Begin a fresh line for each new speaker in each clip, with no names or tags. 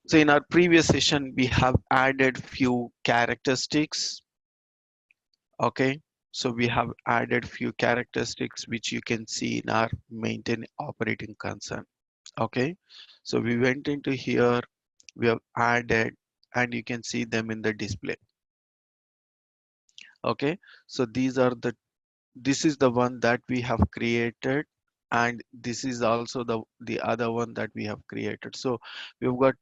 So in our previous session, we have added few characteristics. Okay. So we have added few characteristics which you can see in our maintain operating concern. Okay. So we went into here, we have added, and you can see them in the display. Okay. So this is the one that we have created, and this is also the other one that we have created. So we've got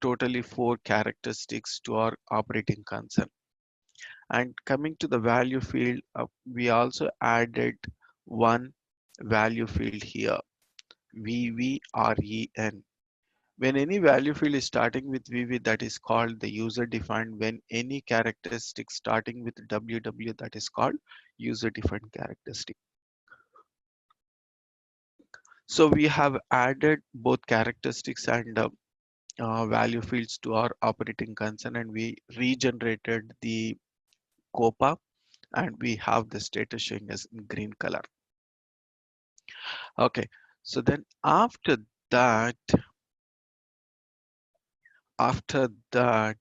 totally four characteristics to our operating concern. And coming to the value field, we also added one value field here, VVREN. When any value field is starting with VV, that is called the user defined. When any characteristic starting with WW, that is called user defined characteristic. So we have added both characteristics and value fields to our operating concern, and we regenerated the COPA, and we have the status showing as in green color. Okay, so then that, after that,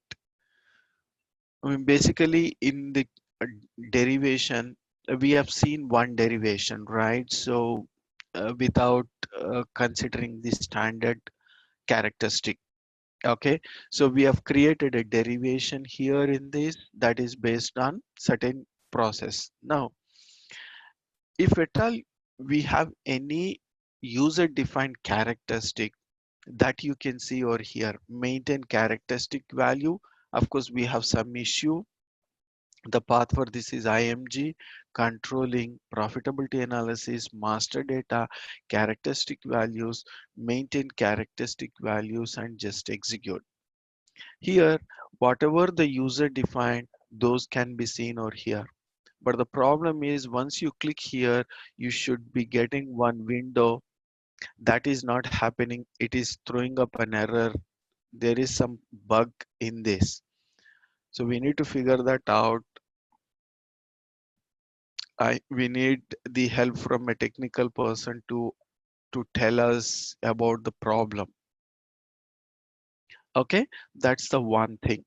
I mean, basically in the uh, derivation, we have seen one derivation, right? So without considering the standard characteristic. Okay, so we have created a derivation here in this that is based on certain process. Now, if at all we have any user defined characteristic that you can see over here, maintain characteristic value. Of course, we have some issue. The path for this is IMG, controlling profitability analysis, master data, characteristic values, maintain characteristic values, and just execute. Here, whatever the user defined, those can be seen over here. But the problem is once you click here, you should be getting one window that is not happening. It is throwing up an error. There is some bug in this. So we need to figure that out. We need the help from a technical person to tell us about the problem. Okay, that's the one thing.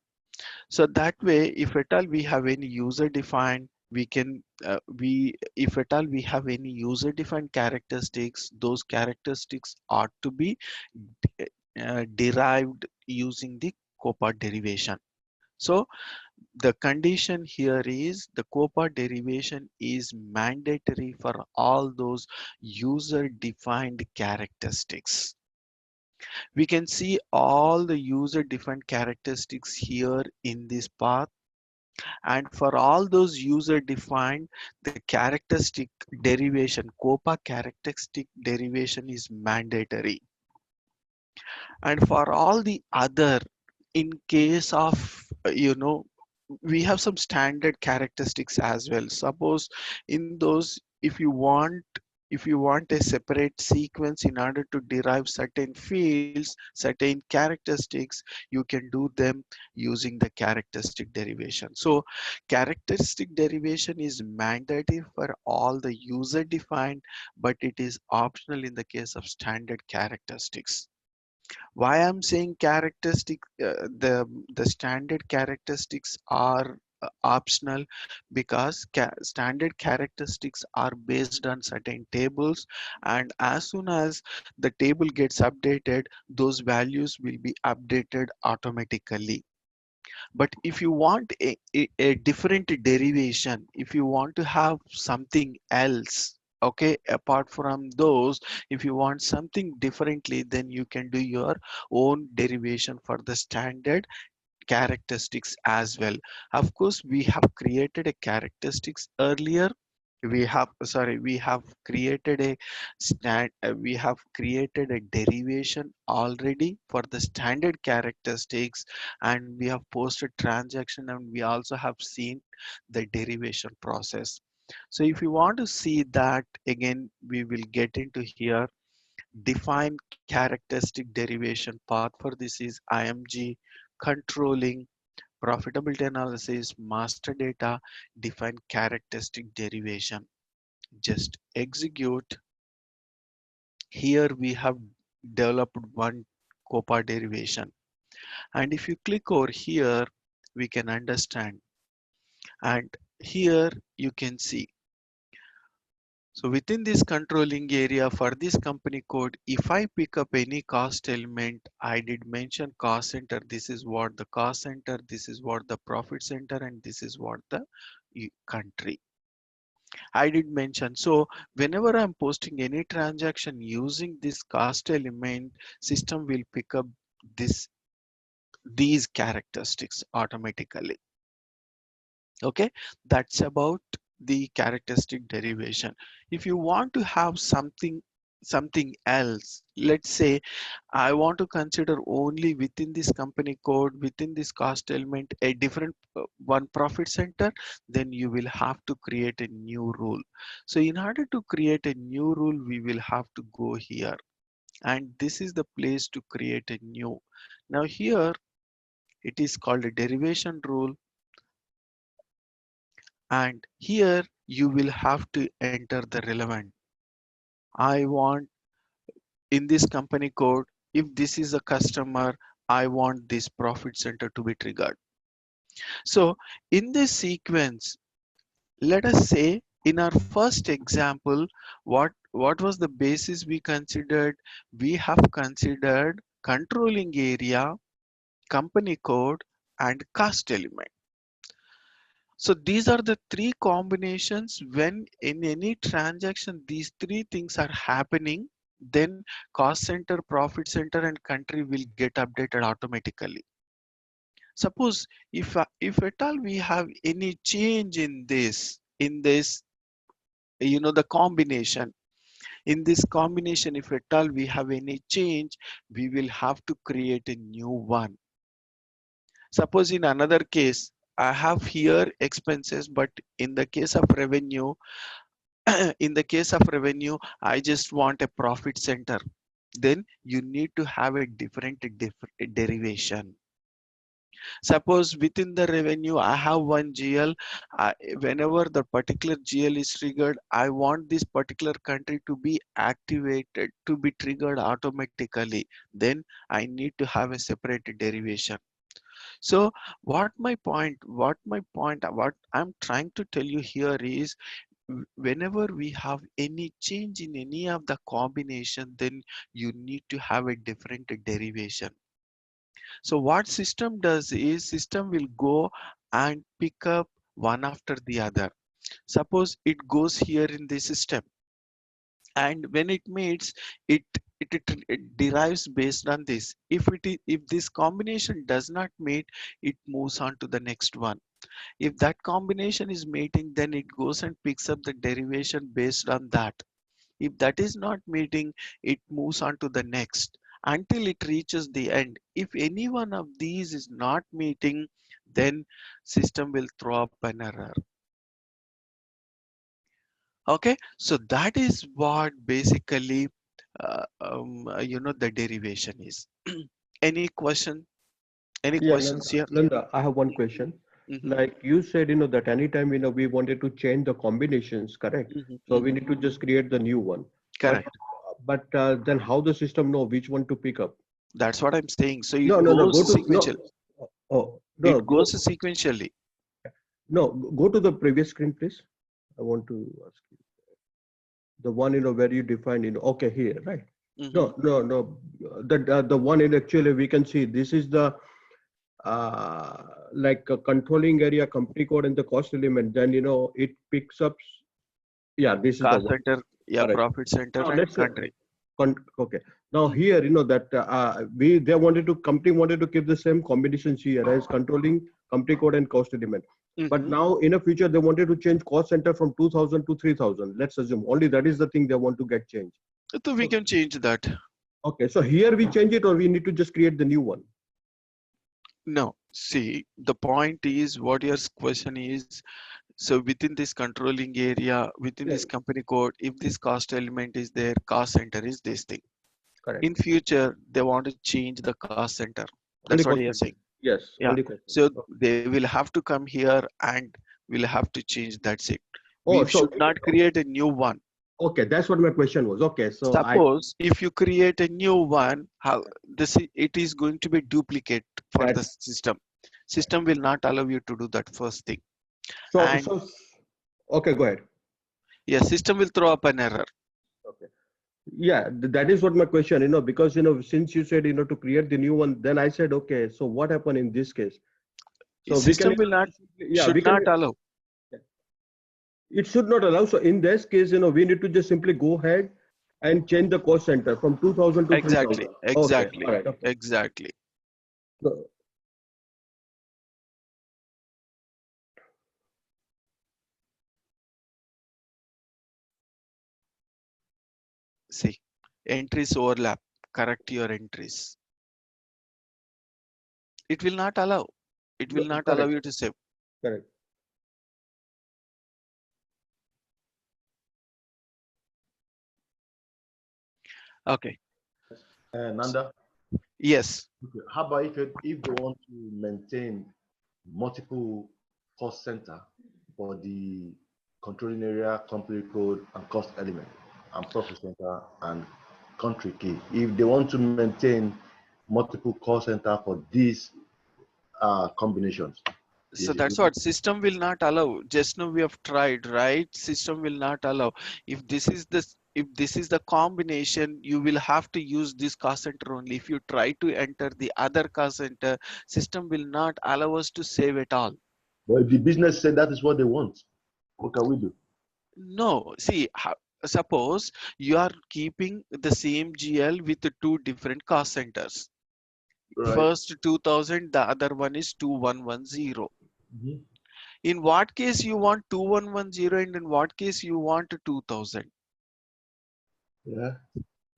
So that way, if at all we have any user defined, we can we if at all we have any user defined characteristics, those characteristics ought to be derived using the COPA derivation. So the condition here is the COPA derivation is mandatory for all those user defined characteristics. We can see all the user defined characteristics here in this path, and for all those user defined, the characteristic derivation, COPA characteristic derivation is mandatory. And for all the other, in case of we have some standard characteristics as well. Suppose in those, if you want a separate sequence in order to derive certain fields, certain characteristics, you can do them using the characteristic derivation. So characteristic derivation is mandatory for all the user defined, but it is optional in the case of standard characteristics. Why I'm saying characteristic, the standard characteristics are optional, because standard characteristics are based on certain tables, and as soon as the table gets updated, those values will be updated automatically. But if you want a different derivation, if you want to have something else, okay, apart from those, if you want something differently, then you can do your own derivation for the standard characteristics as well. Of course, we have created a characteristics earlier. We have created a we have created a derivation already for the standard characteristics, and we have posted transaction, and we also have seen the derivation process. So if you want to see that again, we will get into here, define characteristic derivation path. For this is IMG, controlling profitability analysis, master data, define characteristic derivation. Just execute. Here we have developed one COPA derivation. And if you click over here, we can understand. And here you can see. So within this controlling area for this company code, if I pick up any cost element, I did mention cost center. This is what the cost center, this is what the profit center, and this is what the country. I did mention. So whenever I'm posting any transaction using this cost element, system will pick up this these characteristics automatically. Okay, that's about the characteristic derivation. If you want to have something else, let's say I want to consider only within this company code, within this cost element, a different one profit center, then you will have to create a new rule. So in order to create a new rule, we will have to go here, and this is the place to create a new. Now here it is called a derivation rule, and here you will have to enter the relevant. I want in this company code, if this is a customer, I want this profit center to be triggered. So in this sequence, let us say in our first example, what was the basis we considered? We have considered controlling area, company code, and cost element. So these are the three combinations. When in any transaction these three things are happening, then cost center, profit center, and country will get updated automatically. Suppose if at all we have any change in this the combination, in this combination, if at all we have any change, we will have to create a new one. Suppose in another case, I have here expenses, but in the case of revenue, in the case of revenue, I just want a profit center. Then you need to have a different derivation. Suppose within the revenue, I have one GL. Whenever the particular GL is triggered, I want this particular country to be activated, to be triggered automatically. Then I need to have a separate derivation. So what I'm trying to tell you here is, whenever we have any change in any of the combination, then you need to have a different derivation. So what system does is, system will go and pick up one after the other. Suppose it goes here in the system, and when it meets, it derives based on this. If this combination does not meet, it moves on to the next one. If that combination is meeting, then it goes and picks up the derivation based on that. If that is not meeting, it moves on to the next until it reaches the end. If any one of these is not meeting, then system will throw up an error. Okay, so that is what basically the derivation is. Any question? Any
Yeah,
questions here?
Linda, I have one question.
Hmm.
Like you said, that anytime, we wanted to change the combinations, correct?
Hmm.
So we
Hmm.
need to just create the new one. But
Correct.
then how the system know which one to pick up?
That's what I'm saying. So it
No, no, no.
goes
Go to
sequential.
no. Oh, no.
It
Go
goes sequentially.
no. Go to the previous screen, please. I want to ask you the one where you define Okay, here, right?
Hmm.
No, no, no. The one actually we can see this is the uh, like a controlling area, company code, and the cost element. Then it picks up. Yeah, this is the
Cost
one.
center, yeah,
Correct.
profit center,
Now
and
let's say
country.
okay. Now
Hmm.
here, that they wanted to company wanted to keep the same combinations here as controlling company code and cost element. But
Hmm.
now in the future they wanted to change cost center from 2000 to 3000. Let's assume only that is the thing they want to get changed.
So we
So
can change that.
okay, so here we change it or we need to just create the new one.
No, see, the point is what your question is. So within this controlling area, within
Yeah,
this company code, if this cost element is there, cost center is this thing.
correct.
In future, they want to change the cost center. That's
Only
what
cost
you're
center.
saying.
Yes,
Yeah.
only cost
So
center.
they will have to come here and will have to change. That's it. We
Oh,
should
so
not create a new one.
Okay, that's what my question was. Okay, so
Suppose if you create a new one, how it is going to be duplicate for
that
the system. System will not allow you to do that first thing.
so
And
so okay, go ahead.
yeah, system will throw up an error.
Okay. Yeah, that is what my question, because, since you said, to create the new one, then I said, okay, so what happened in this case? So we can,
System will not,
yeah,
should
we can,
not allow.
it should not allow. So in this case, we need to just simply go ahead and change the cost center from 2000 to
Exactly,
3000. Okay, all
exactly,
right, okay.
exactly.
So,
See, entries overlap. Correct your entries. It will not allow. It will
no,
not allow
correct,
you to save.
correct.
Okay.
Nanda,
Yes.
okay, how about if they want to maintain multiple cost center for the controlling area, company code, and cost element, and profit center and country key? If they want to maintain multiple cost center for these combinations,
So
is it
that's what system will not allow. Just now we have tried, right? System will not allow. If this is the combination, you will have to use this cost center only. If you try to enter the other cost center, system will not allow us to save at all.
but if the business said that is what they want, what can we do?
No, see, suppose you are keeping the same GL with the two different cost centers.
Right.
First 2000, the other one is 2110.
Mhm.
In what case you want 2110 and in what case you want 2000?
Yeah.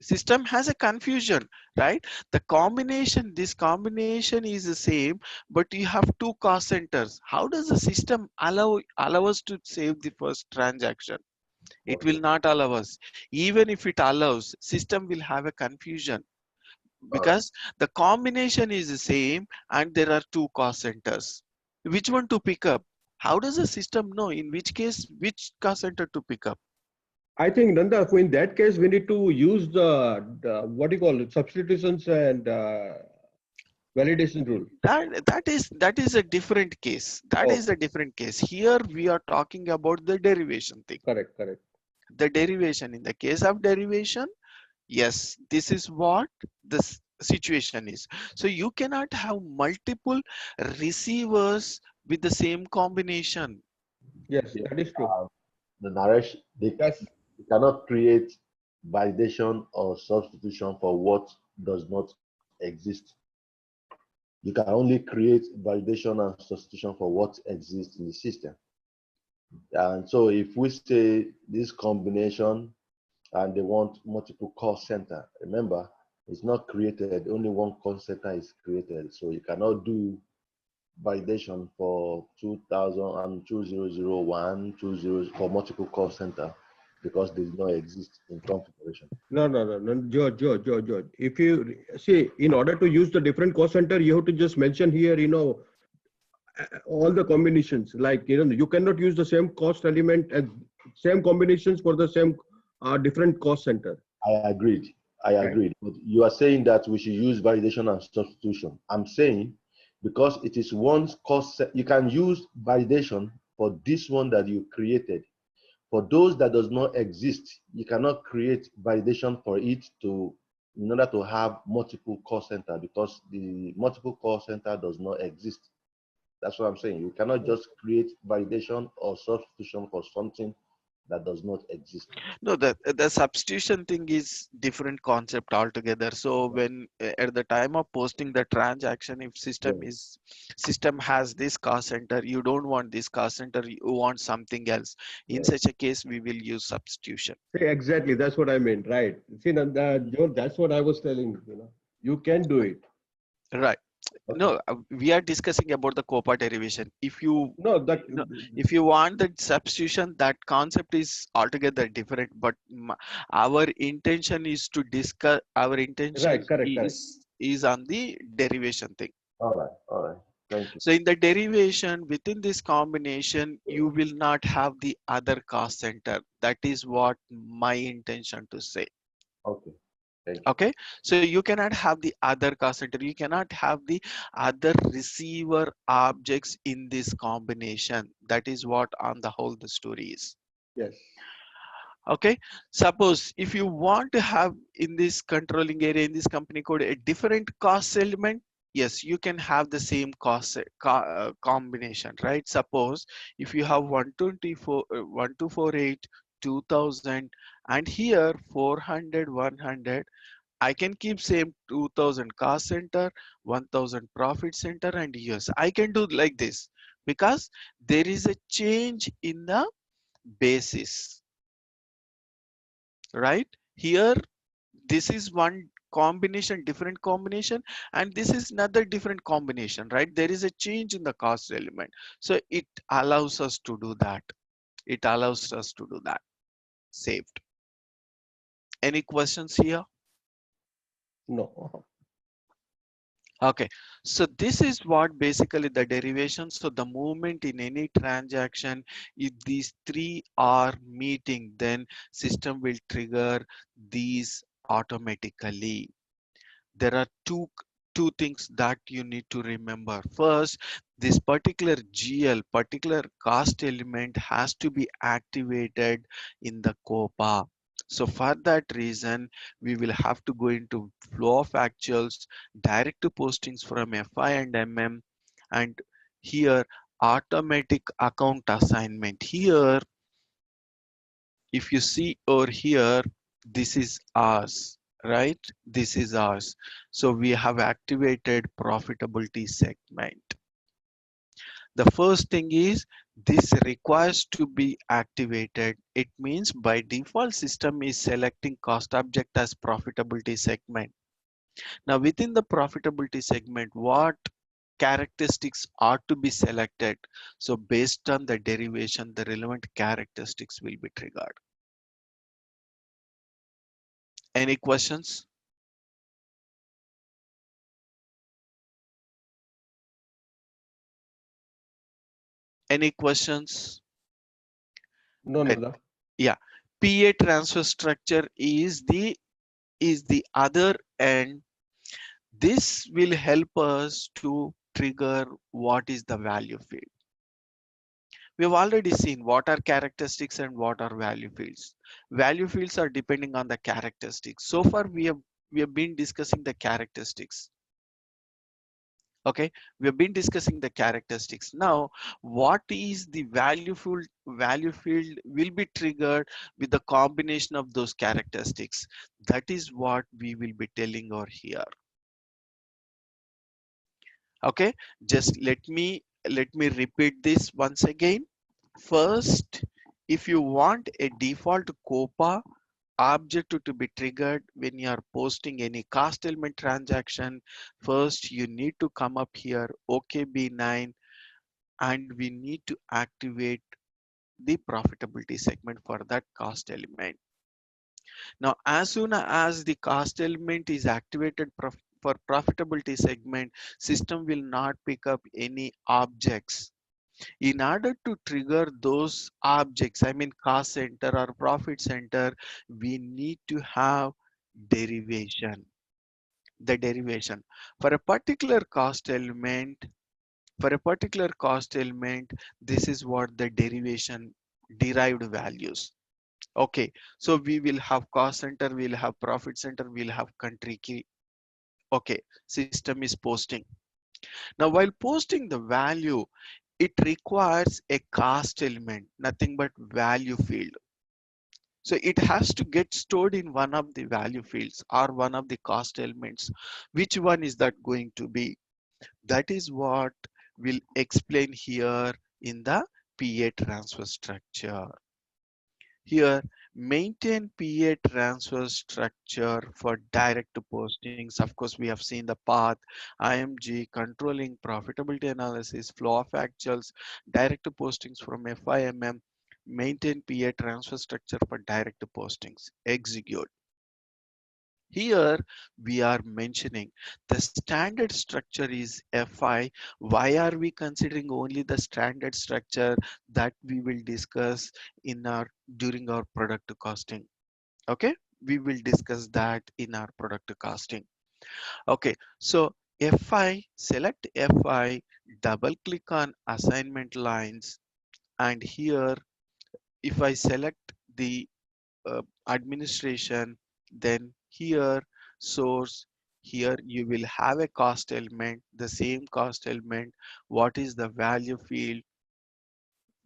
System has a confusion, right? This combination is the same, but you have two cost centers. How does the system allow us to save the first transaction? It will
Okay.
not allow us. Even if it allows, system will have a confusion
All right.
because the combination is the same and there are two cost centers. Which one to pick up? How does the system know in which case which cost center to pick up?
I think, Nanda, in that case, we need to use the what do you call it, substitutions and validation rule.
That is a different case. That is
Okay,
a different case. Here we are talking about the derivation thing.
correct, correct.
The derivation, in the case of derivation, yes, this is what this situation is. So you cannot have multiple receivers with the same combination.
Yes,
Okay.
that is true.
The narration,
Yes,
they cannot create validation or substitution for what does not exist. You can only create validation and substitution for what exists in the system. And so if we say this combination and they want multiple cost center, remember, it's not created, only one cost center is created. So you cannot do validation for 2000 and 2001, 20 for multiple call center because they do not exist in configuration.
no, no, no, no, George. If you see, in order to use the different cost center, you have to just mention here, all the combinations. Like, you cannot use the same cost element and same combinations for the same different cost center.
I agreed. I
Right.
agreed. But you are saying that we should use validation and substitution. I'm saying because it is one cost, you can use validation for this one that you created. For those that does not exist, you cannot create validation for it to in order to have multiple call center because the multiple call center does not exist. That's what I'm saying. You cannot just create validation or substitution for something that does not exist.
No, the substitution thing is different concept altogether. So when at the time of posting the transaction, if
Yeah.
system has this cost center, you don't want this cost center, you want something else. In
Yeah.
such a case, we will use substitution.
See, exactly. That's what I meant. Right. See, Nanda, George, that's what I was telling you. You can do it.
Right.
Okay.
No, we are discussing about the COPA derivation.
No, that
You know, if you want the substitution, that concept is altogether different. But our intention is to discuss. Our intention
right. Correct. Correct.
is on the derivation thing.
All right. All right. Thank you.
So in the derivation within this combination, you will not have the other cost center. That is what my intention to say.
Okay. Thank you.
Okay, so you cannot have the other cost center, you cannot have the other receiver objects in this combination. That is what on the whole the story is.
Yes.
Okay, suppose if you want to have in this controlling area in this company code a different cost element, yes, you can have the same combination, right? Suppose if you have 124 1248 2000 and here 400 100, I can keep same 2000 cost center, 1000 profit center, and yes, I can do like this because there is a change in the basis, right? Here, this is one combination, different combination, and this is another different combination, right? There is a change in the cost element. So it allows us to do that. It allows us to do that. Saved. Any questions here?
No.
Okay, so this is what basically the derivation. So the movement in any transaction, if these three are meeting, then system will trigger these automatically. There are two things that you need to remember. First, this particular GL, particular cost element has to be activated in the COPA. So for that reason, we will have to go into flow of actuals, direct to postings from FI and MM, and here automatic account assignment. Here, if you see over here, this is ours, right? This is ours. So we have activated profitability segment. The first thing is this requires to be activated. It means by default system is selecting cost object as profitability segment. Now within the profitability segment, what characteristics are to be selected? So based on the derivation, the relevant characteristics will be triggered. Any questions? Any questions?
No,
Right.
Nada.
Yeah. PA transfer structure is the other end. This will help us to trigger what is the value field. We have already seen what are characteristics and what are value fields. Value fields are depending on the characteristics. So far we have been discussing the characteristics. Okay, we have been discussing the characteristics. Now what is the value field will be triggered with the combination of those characteristics. That is what we will be telling over here. Okay, just let me repeat this once again. First, if you want a default COPA object to be triggered when you are posting any cost element transaction, first you need to come up here OKB9 and we need to activate the profitability segment for that cost element. Now as soon as the cost element is activated for profitability segment, system will not pick up any objects. In order to trigger those objects, I mean cost center or profit center, we need to have derivation. The derivation for a particular cost element, this is what the derivation derived values. Okay, so we will have cost center, we'll have profit center, we'll have country key. Okay, system is posting. Now while posting the value, it requires a cost element, nothing but value field. So it has to get stored in one of the value fields or one of the cost elements. Which one is that going to be? That is what we'll explain here in the PA transfer structure. Here, maintain PA transfer structure for direct postings. Of course, we have seen the path, IMG, controlling profitability analysis, flow of actuals, direct postings from FIMM, maintain PA transfer structure for direct postings. Execute. Here we are mentioning the standard structure is FI. Why are we considering only the standard structure? That we will discuss in our during our product costing. Okay, we will discuss that in our product costing. Okay, so FI, select FI, double click on assignment lines, and here if I select the administration, then here source, here you will have a cost element, the same cost element. What is the value field?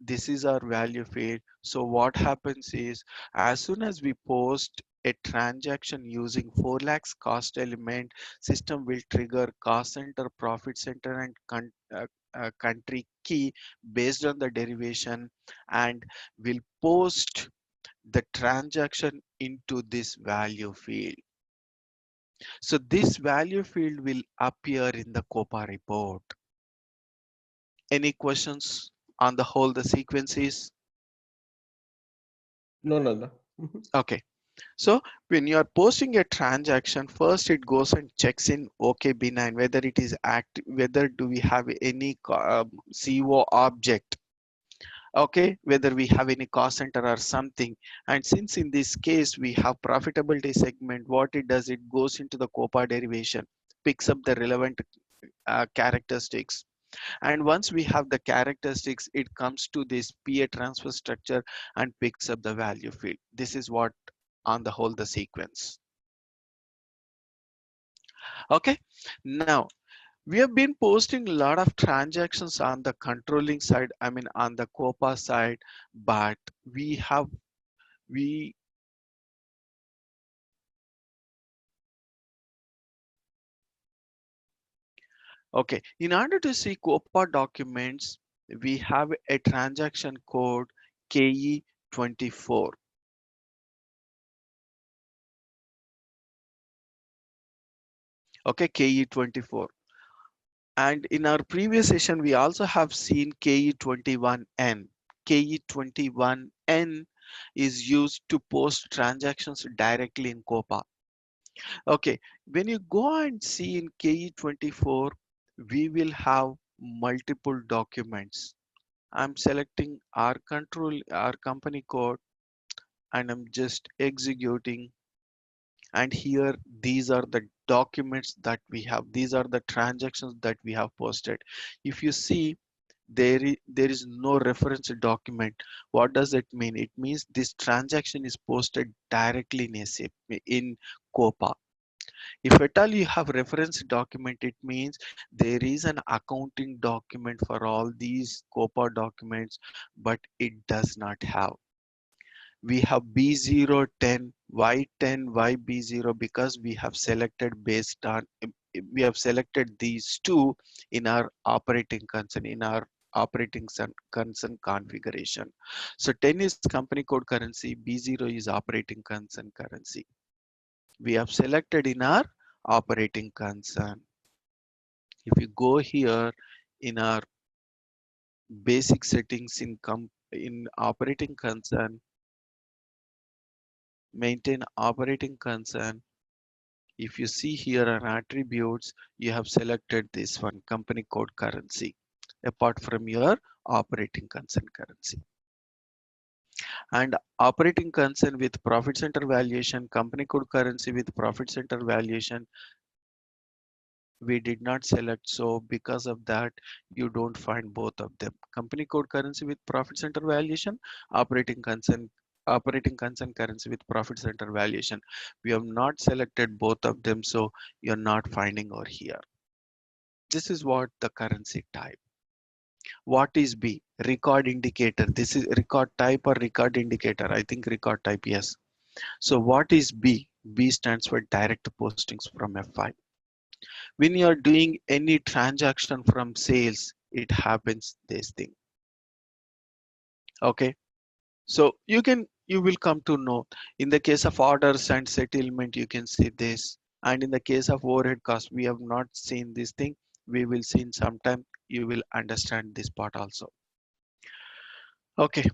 This is our value field. So what happens is, as soon as we post a transaction using 4 lakhs cost element, system will trigger cost center, profit center, and country key based on the derivation, and will post the transaction into this value field. So this value field will appear in the COPA report. Any questions on the whole the sequences?
No, Nanda.
Okay. So when you are posting a transaction, first it goes and checks in OK benign whether it is active, whether do we have any CO object. Okay, whether we have any cost center or something. And since in this case we have profitability segment, what it does, it goes into the COPA derivation, picks up the relevant characteristics. And once we have the characteristics, it comes to this PA transfer structure and picks up the value field. This is what on the whole the sequence. Okay, now we have been posting a lot of transactions on the controlling side, I mean on the COPA side, but we okay, in order to see COPA documents, we have a transaction code KE24. Okay, KE24. And in our previous session, we also have seen KE21N. KE21N is used to post transactions directly in COPA. Okay, when you go and see in KE24, we will have multiple documents. I'm selecting our company code, and I'm just executing. And here, these are the documents that we have. These are the transactions that we have posted. If you see, there is no reference document. What does it mean? It means this transaction is posted directly in SAP, in COPA. If at all you have reference document, it means there is an accounting document for all these COPA documents, but it does not have. We have B010, Y10, YB0 because we have selected based on, we have selected these two in our operating concern, in our concern configuration. So 10 is company code currency, B0 is operating concern currency. We have selected in our operating concern. If you go here in our basic settings in operating concern, maintain operating concern. If you see here on attributes, you have selected this one, company code currency, apart from your operating concern currency. And operating concern with profit center valuation, company code currency with profit center valuation, we did not select. So because of that, you don't find both of them. Company code currency with profit center valuation, operating concern currency with profit center valuation. We have not selected both of them, so you're not finding over here. This is what the currency type. What is B? Record indicator. This is record type or record indicator. I think record type, yes. So what is B? B stands for direct postings from FI. When you are doing any transaction from sales, it happens this thing. Okay, so you will come to know in the case of orders and settlement, you can see this. And in the case of overhead cost, we have not seen this thing. We will see in some time. You will understand this part also. Okay,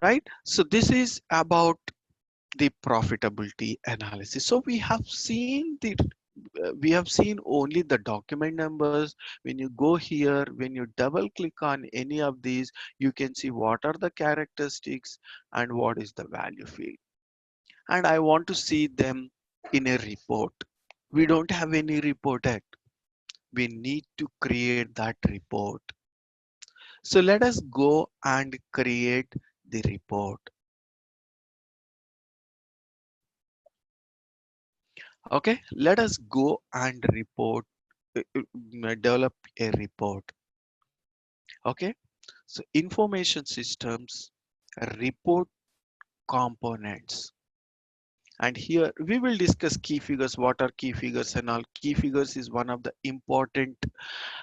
right. So this is about the profitability analysis. So we have seen only the document numbers. When you go here, when you double click on any of these, you can see what are the characteristics and what is the value field. And I want to see them in a report. We don't have any report yet. We need to create that report. So let us go and create the report. Okay, let us go and develop a report. Okay, so information systems, report components. And here we will discuss key figures. What are key figures and all? Key figures is one of the important,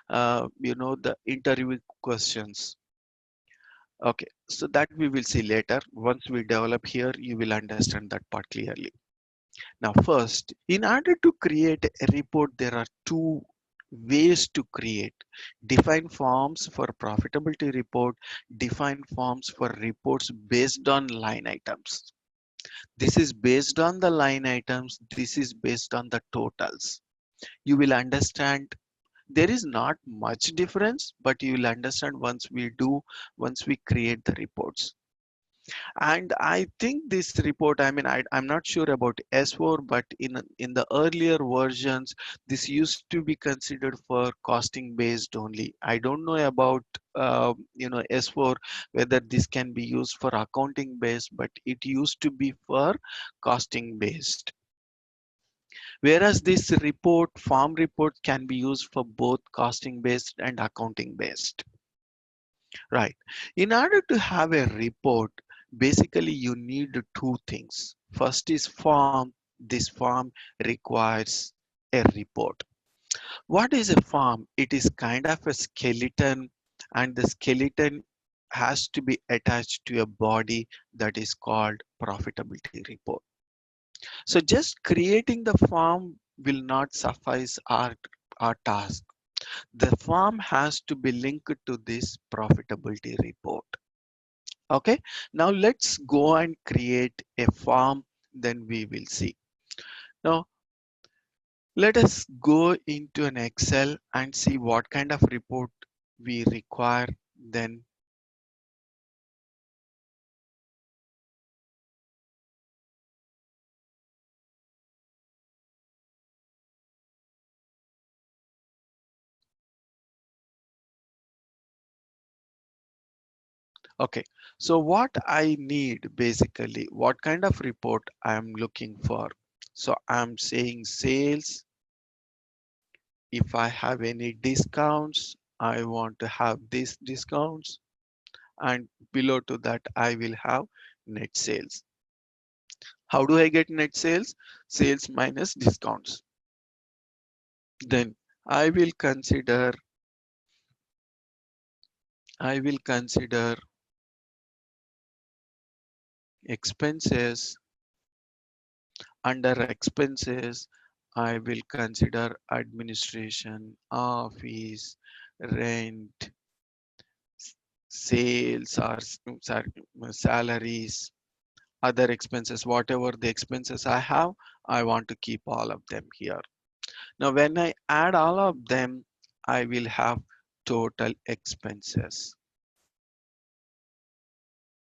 the interview questions. Okay, so that we will see later. Once we develop here, you will understand that part clearly. Now, first, in order to create a report, there are two ways to create. Define forms for profitability report, define forms for reports based on line items. This is based on the line items. This is based on the totals. You will understand there is not much difference, but you will understand once we create the reports. And I think this report, I mean, I'm not sure about S4, but in the earlier versions, this used to be considered for costing based only. I don't know about S4 whether this can be used for accounting based, but it used to be for costing based. Whereas this farm report can be used for both costing based and accounting based. Right. In order to have a report, basically you need two things. First is form. This form requires a report. What is a form? It is kind of a skeleton, and the skeleton has to be attached to a body that is called profitability report. So just creating the form will not suffice our task. The form has to be linked to this profitability report. Okay, now let's go and create a form, then we will see. Now let us go into an Excel and see what kind of report we require. Then okay, so what I need, basically what kind of report I am looking for. So I'm saying sales. If I have any discounts, I want to have these discounts, and below to that I will have net sales. How do I get net sales? Sales minus discounts. Then I will consider I will consider expenses. Under expenses, I will consider administration, office, rent, sales or salaries, other expenses, whatever the expenses I have, I want to keep all of them here. Now, when I add all of them, I will have total expenses.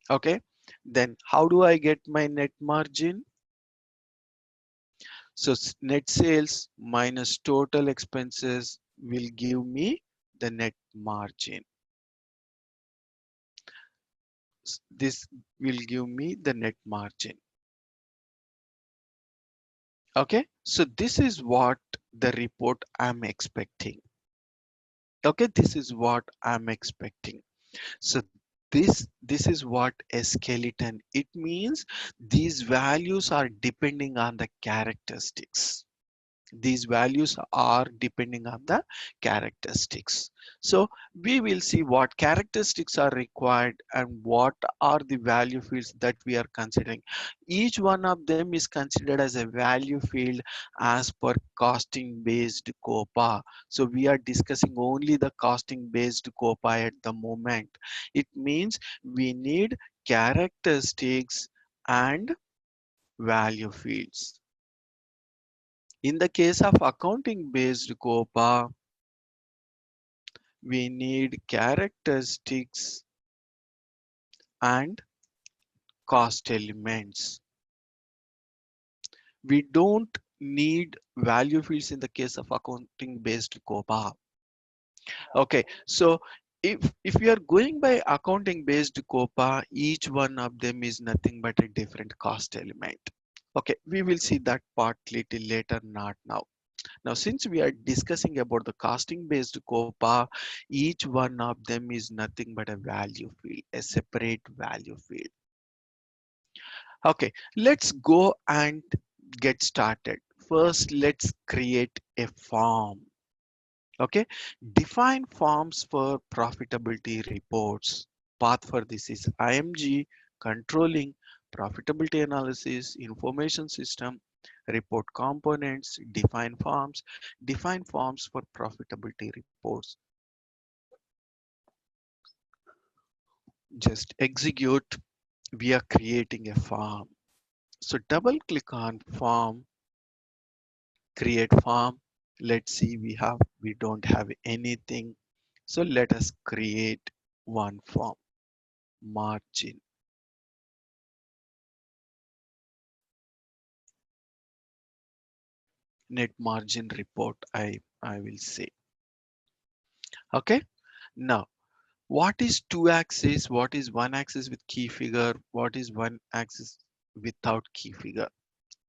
Okay, then how do I get my net margin? So net sales minus total expenses will give me the net margin. This will give me the net margin. Okay, so this is what the report I'm expecting. Okay, this is what I'm expecting. So this is what a skeleton. It means these values are depending on the characteristics. These values are depending on the characteristics. So we will see what characteristics are required and what are the value fields that we are considering. Each one of them is considered as a value field as per costing based COPA. So we are discussing only the costing based COPA at the moment. It means we need characteristics and value fields. In the case of accounting based COPA, we need characteristics and cost elements. We don't need value fields in the case of accounting based COPA. Okay, so if we are going by accounting based COPA, each one of them is nothing but a different cost element. Okay, we will see that part little later, not now. Now, since we are discussing about the costing based COPA, each one of them is nothing but a value field, a separate value field. Okay, let's go and get started. First, let's create a form. Okay, define forms for profitability reports. Path for this is IMG, controlling, profitability analysis, information system, report components, define forms for profitability reports. Just execute. We are creating a form. So double click on form, create form. Let's see, we don't have anything. So let us create one form. Margin. Net margin report, I will say. Okay. Now, what is two axis? What is one axis with key figure? What is one axis without key figure?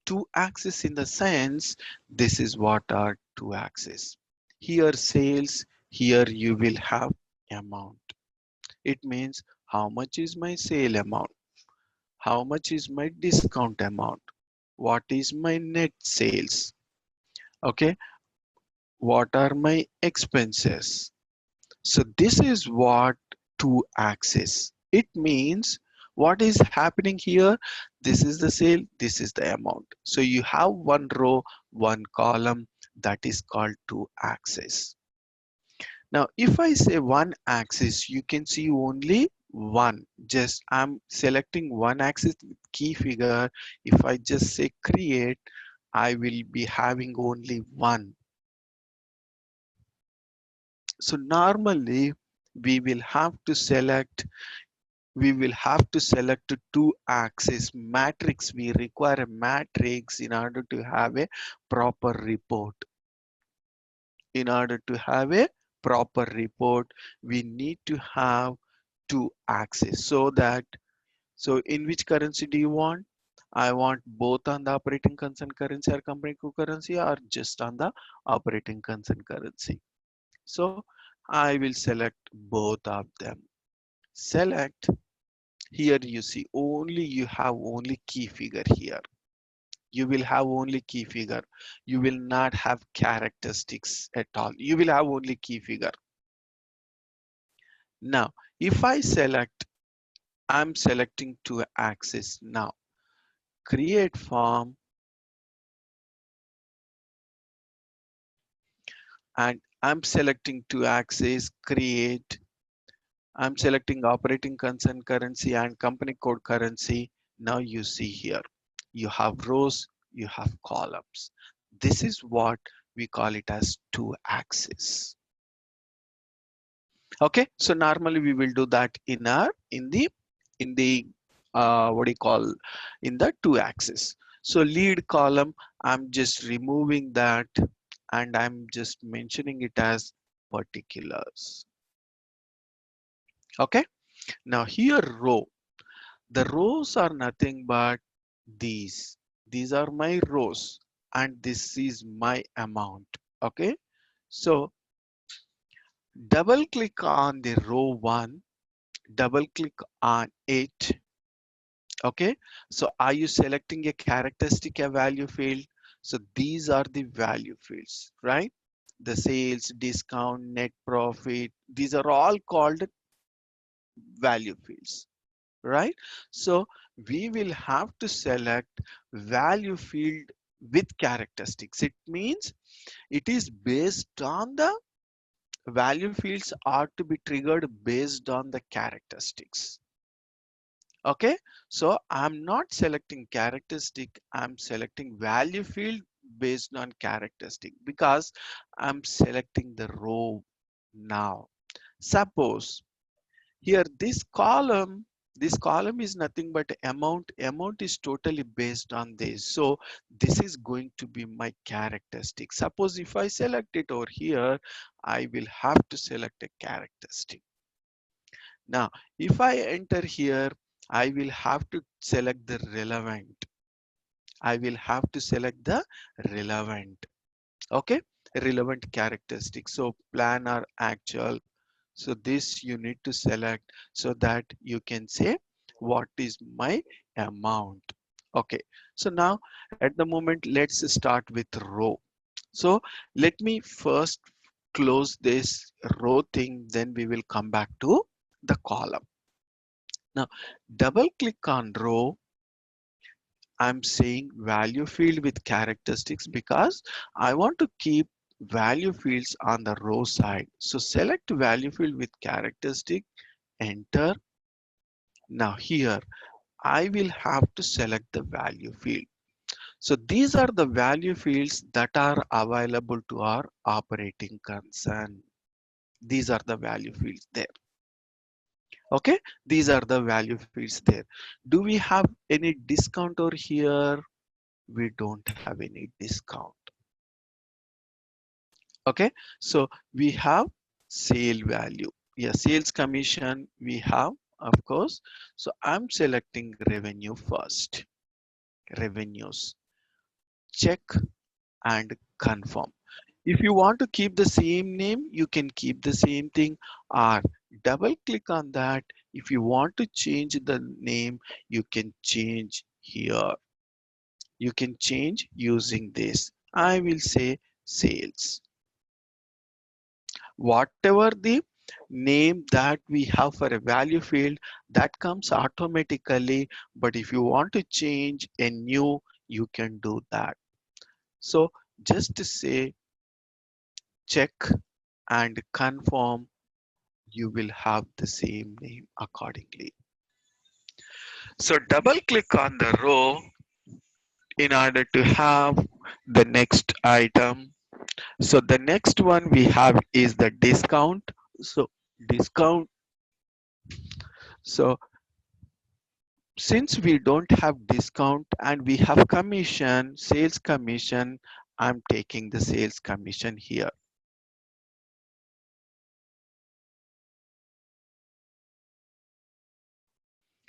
Two axis in the sense, this is what are two axis. Here sales, here you will have amount. It means how much is my sale amount? How much is my discount amount? What is my net sales? Okay, what are my expenses? So this is what two axis. It means what is happening here? This is the sale, this is the amount. So you have one row, one column, that is called two axis. Now, if I say one axis, you can see only one. Just I'm selecting one axis with key figure. If I just say create, I will be having only one. So normally we will have to select two axis matrix. We require a matrix in order to have a proper report. In order to have a proper report, we need to have two axes. So in which currency do you want? I want both on the operating concern currency or company currency, or just on the operating concern currency. So I will select both of them. Select. Here you see only you have only key figure here. You will have only key figure. You will not have characteristics at all. You will have only key figure. Now, if I select, I'm selecting two axis now. Create form, and I'm selecting two axis, create. I'm selecting operating concern currency and company code currency. Now you see here, you have rows, you have columns. This is what we call it as two axis. Okay, so normally we will do that in the what do you call, in the two axis. So lead column, I'm just removing that and I'm just mentioning it as particulars. Okay, now here row, the rows are nothing but these are my rows and this is my amount. Okay, so double click on the row 1, double click on it. Okay, so are you selecting a characteristic, a value field? So these are the value fields, right? The sales, discount, net profit, these are all called value fields, right? So we will have to select value field with characteristics. It means it is based on the value fields are to be triggered based on the characteristics. Okay, so I'm not selecting characteristic, I'm selecting value field based on characteristic because I'm selecting the row now. Suppose here this column is nothing but amount is totally based on this, so this is going to be my characteristic. Suppose if I select it over here, I will have to select a characteristic. Now if I enter here, I will have to select the relevant. I will have to select the relevant. Okay, relevant characteristics. So plan or actual. So this you need to select so that you can say what is my amount. Okay, so now at the moment, let's start with row. So let me first close this row thing, then we will come back to the column. Now double click on row. I'm saying value field with characteristics because I want to keep value fields on the row side. So select value field with characteristic, enter. Now here I will have to select the value field. So these are the value fields that are available to our operating concern. These are the value fields there. Okay, these are the value fields there. Do we have any discount over here? We don't have any discount. Okay, so we have sale value. Yeah, sales commission we have, of course. So I'm selecting revenue first. Revenues, check and confirm. If you want to keep the same name, you can keep the same thing or double click on that. If you want to change the name, you can change here. You can change using this. I will say sales. Whatever the name that we have for a value field, that comes automatically, but if you want to change a new, you can do that. So just to say check and confirm, you will have the same name accordingly. So double click on the row in order to have the next item. So the next one we have is the discount. So discount. So since we don't have discount and we have commission, sales commission, I'm taking the sales commission here.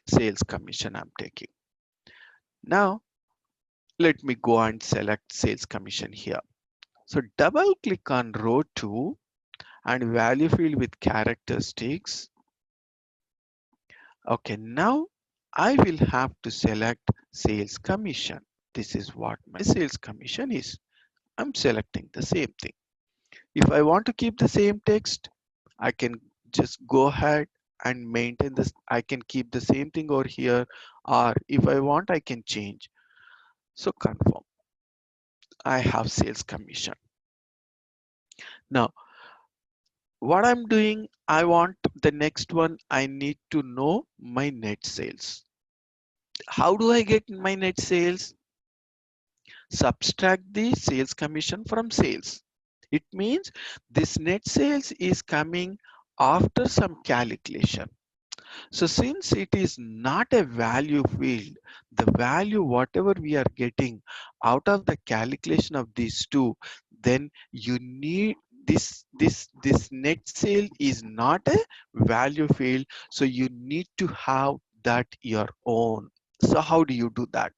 Sales commission I'm taking. Now let me go and select sales commission here. So double click on row 2 and value field with characteristics. Okay, now I will have to select sales commission. This is what my sales commission is. I'm selecting the same thing. If I want to keep the same text, I can just go ahead and maintain this. I can keep the same thing over here, or if I want, I can change. So confirm. I have sales commission. Now, what I'm doing, I want the next one. I need to know my net sales. How do I get my net sales? Subtract the sales commission from sales. It means this net sales is coming after some calculation. So since it is not a value field, the value whatever we are getting out of the calculation of these two, then you need this net sale is not a value field. So you need to have that your own. So how do you do that?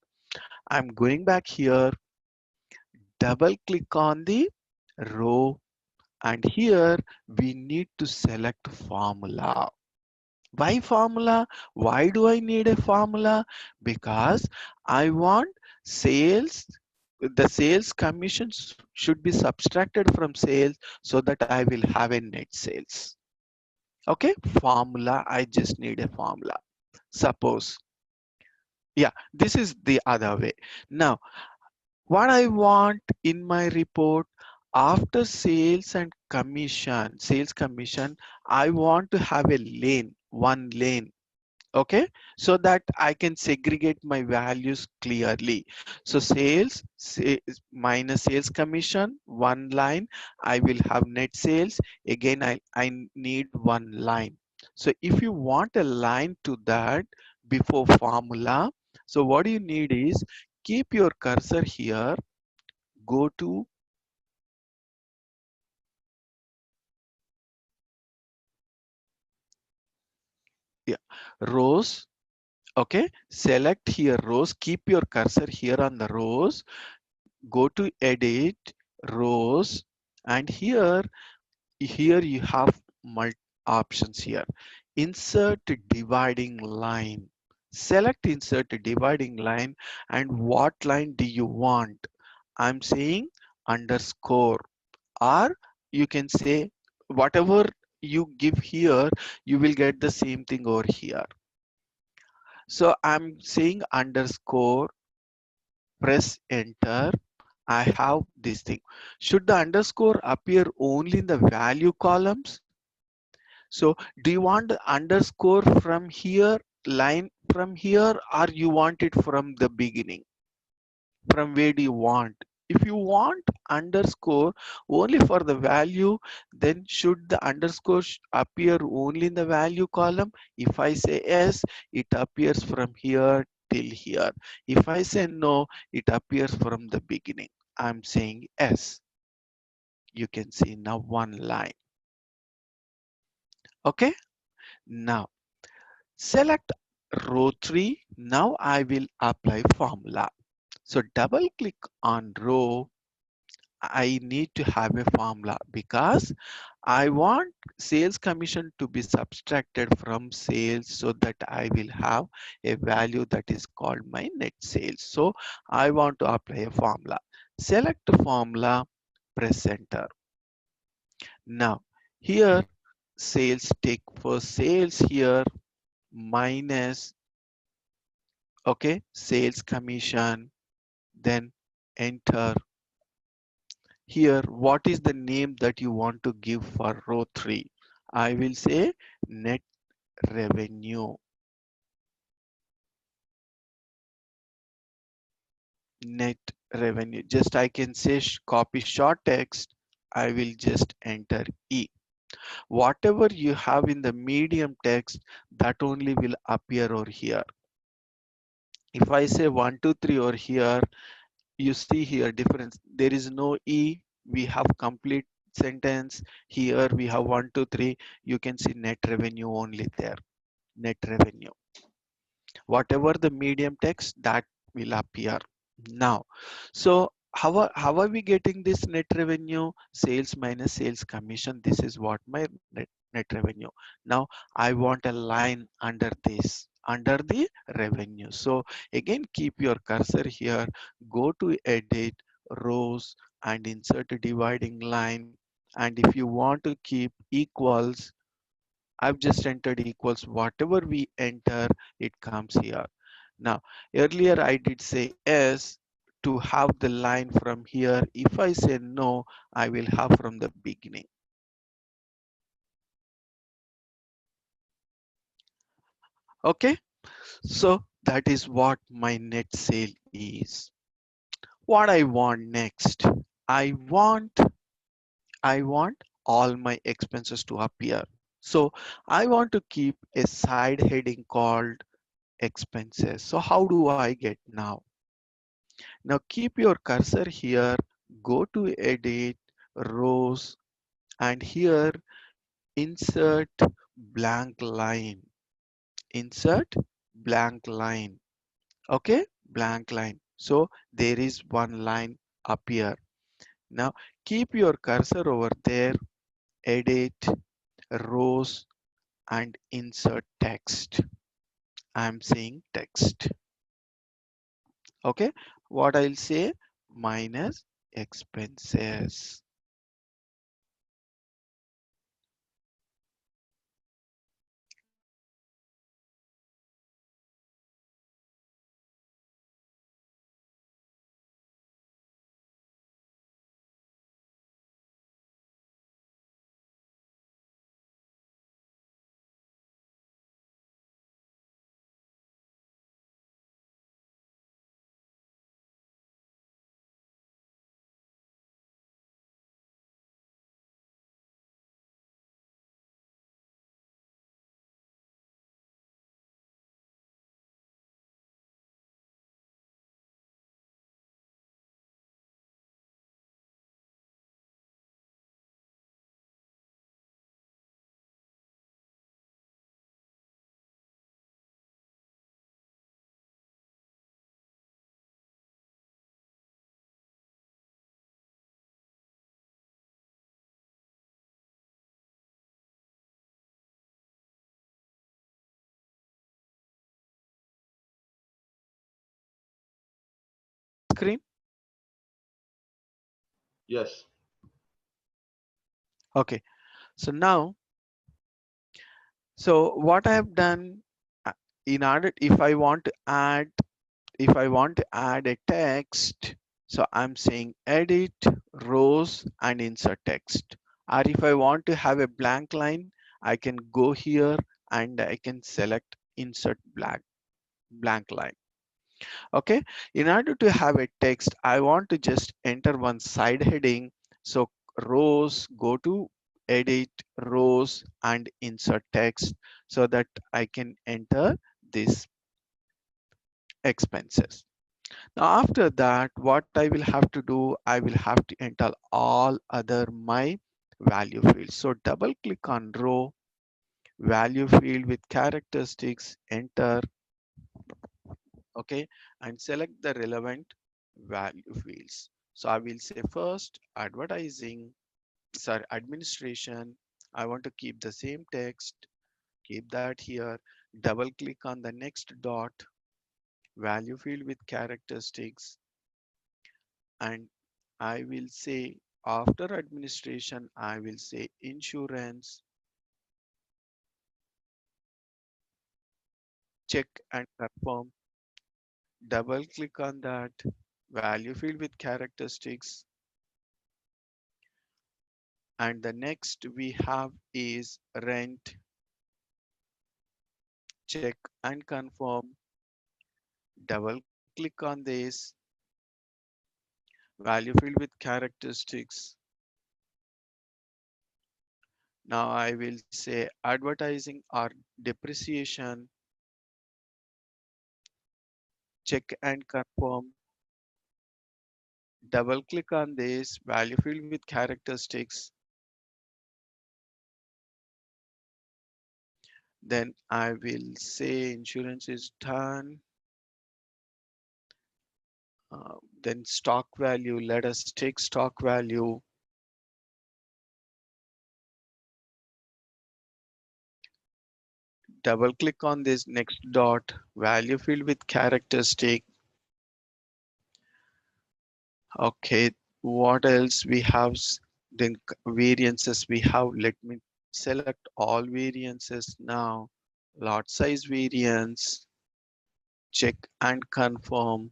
I'm going back here, double click on the row, and here we need to select formula. Why formula? Why do I need a formula? Because I want sales, the sales commissions should be subtracted from sales so that I will have a net sales. Okay, formula, I just need a formula. Suppose, yeah, this is the other way. Now, what I want in my report, after sales and commission, sales commission, I want to have a lane, one lane. Okay, so that I can segregate my values clearly. So minus sales commission, one line. I will have net sales. Again, I need one line. So if you want a line to that before formula, so what you need is keep your cursor here, go to yeah, rows. Okay, select here rows, keep your cursor here on the rows, go to edit rows, and here you have options here. Insert dividing line. Select insert dividing line, and what line do you want? I'm saying underscore, or you can say whatever you give here, you will get the same thing over here. So I'm saying underscore, press enter. I have this thing. Should the underscore appear only in the value columns? So do you want the underscore from here, line from here, or you want it from the beginning? From where do you want? If you want underscore only for the value, then should the underscore appear only in the value column? If I say yes, it appears from here till here. If I say no, it appears from the beginning. I'm saying yes. You can see now one line. Okay. Now select row 3. Now I will apply formula. So double click on row. I need to have a formula because I want sales commission to be subtracted from sales so that I will have a value that is called my net sales. So I want to apply a formula. Select the formula, press enter. Now here sales, take for sales here minus, okay, sales commission, then enter. Here, what is the name that you want to give for row 3? I will say net revenue. Net revenue. Just I can say copy short text. I will just enter E. Whatever you have in the medium text, that only will appear over here. If I say 1, 2, 3 over here, you see here difference. There is no E. We have complete sentence. Here we have 1, 2, 3. You can see net revenue only there. Net revenue. Whatever the medium text, that will appear now. So how are we getting this net revenue? Sales minus sales commission. This is what my net revenue. Now I want a line under this, under the revenue. So again, keep your cursor here, go to edit rows and insert a dividing line. And if you want to keep equals, I've just entered equals. Whatever we enter, it comes here. Now, earlier I did say yes to have the line from here. If I say no, I will have from the beginning. Okay, so that is what my net sale is. What I want next, I want, I want all my expenses to appear. So I want to keep a side heading called expenses. So how do I get now? Now keep your cursor here, go to edit rows, and here insert blank line. Insert blank line. Okay, blank line. So there is one line appear. Now keep your cursor over there, edit rows and insert text. I'm saying text. Okay, what I'll say, minus expenses. screen?
Yes.
Okay, so now, so what I have done, uh, in order, if I want to add a text, so I'm saying edit rows and insert text. Or if I want to have a blank line, I can go here and I can select insert blank line. Okay, in order to have a text, I want to just enter one side heading. So rows, go to edit rows and insert text so that I can enter this expenses. Now after that, what I will have to do, I will have to enter all other my value fields. So double click on row, value field with characteristics, enter, okay, and select the relevant value fields. So I will say first advertising, sorry, administration. I want to keep the same text, keep that here, double click on the next dot, value field with characteristics, and I will say after administration, I will say insurance, check and confirm, double click on that, value field with characteristics, and the next we have is rent, check and confirm, double click on this, value field with characteristics. Now I will say advertising or depreciation, check and confirm, double click on this, value field with characteristics. Then I will say insurance is done. Then stock value, let us take stock value. Double click on this next dot, value field with characteristic. Okay, what else we have? Then variances we have. Let me select all variances now. Lot size variance, check and confirm.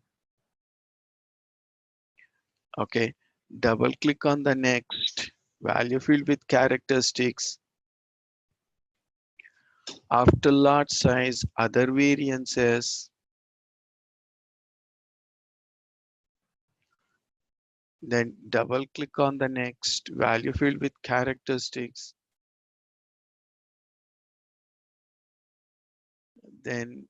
Okay, double click on the next value field with characteristics. After lot size, other variances, then double click on the next value field with characteristics. Then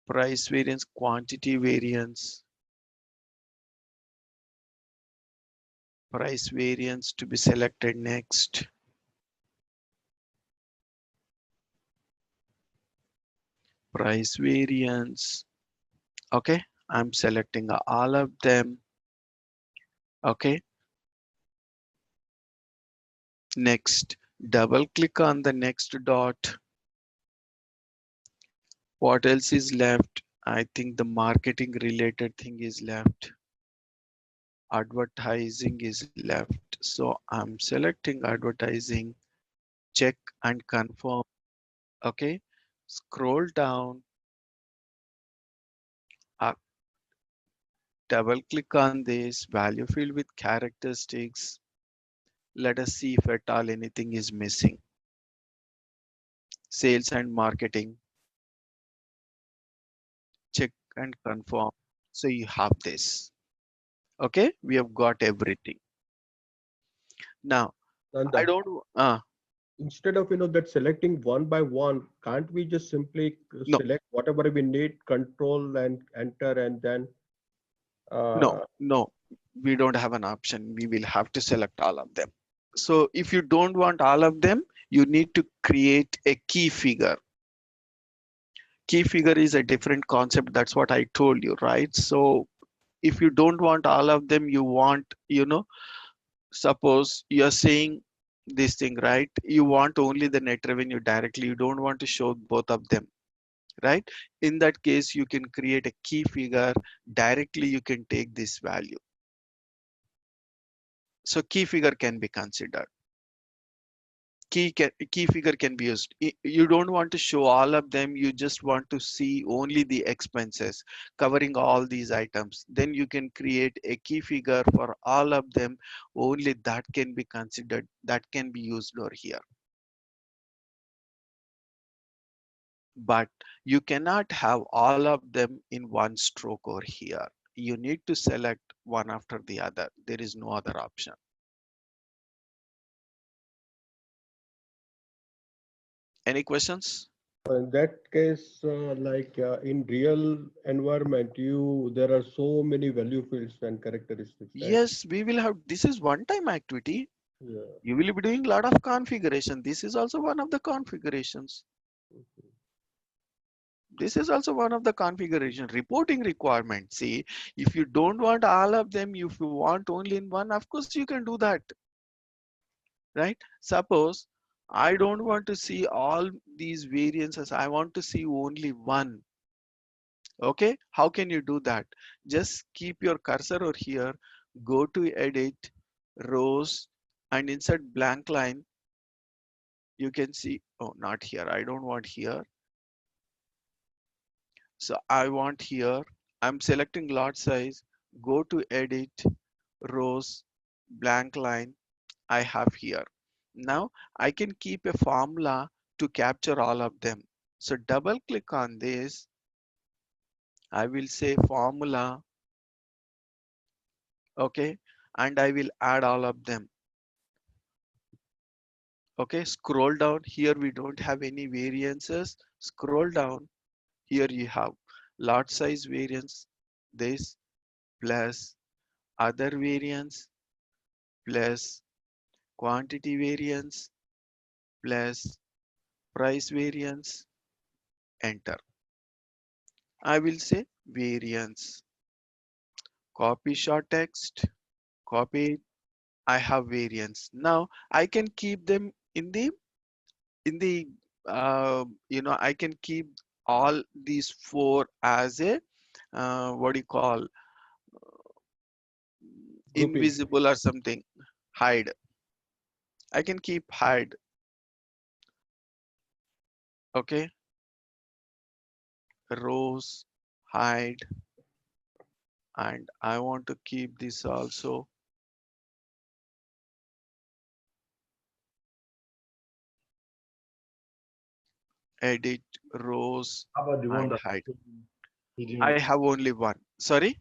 price variance, quantity variance, price variance to be selected next. Price variance. Okay, I'm selecting all of them. Okay, next, double click on the next dot. What else is left? I think the marketing related thing is left. Advertising is left. So I'm selecting advertising, check and confirm. Okay, scroll down, uh, double click on this value field with characteristics. Let us see if at all anything is missing. Sales and marketing, check and confirm. So you have this. Okay, we have got everything. Now, I
Nanda,
don't,
instead of that selecting one by one, can't we just simply
no,
select whatever we need, control and enter, and then
no,
uh,
no, we don't have an option. We will have to select all of them. So if you don't want all of them, you need to create a key figure. Key figure is a different concept. That's what I told you, right? So if you don't want all of them, you want, suppose you're saying this thing, right? You want only the net revenue directly. You don't want to show both of them, right? In that case, you can create a key figure directly. You can take this value. So key figure can be considered. Key figure can be used. You don't want to show all of them. You just want to see only the expenses covering all these items. Then you can create a key figure for all of them. Only that can be considered. That can be used over here. But you cannot have all of them in one stroke over here. You need to select one after the other. There is no other option. Any questions?
In that case, in real environment, there are so many value fields and characteristics, right?
Yes, we will have. This is one time activity.
Yeah.
You will be doing a lot of configuration. This is also one of the configurations. This is also one of the configuration reporting requirements. See, if you don't want all of them, if you want only in one, of course you can do that, right? Suppose I don't want to see all these variances. I want to see only one. Okay, how can you do that? Just keep your cursor over here, go to edit, rows, and insert blank line. You can see, oh, not here. I don't want here. So I want here. I'm selecting lot size, go to edit, rows, blank line. I have here. Now I can keep a formula to capture all of them. So double click on this. I will say formula. Okay, and I will add all of them. Okay, scroll down here. We don't have any variances. Scroll down here. You have lot size variance, this plus other variance plus quantity variance plus price variance. Enter. I will say variance. Copy short text. Copy it. I have variance. Now I can keep them in the I can keep all these four as a what do you call
Grouping.
invisible or something. Hide. I can keep hide. Okay, rows, hide, and I want to keep this also. Edit rows
How about the one
and
that
hide.
hidden?
I have only one. Sorry.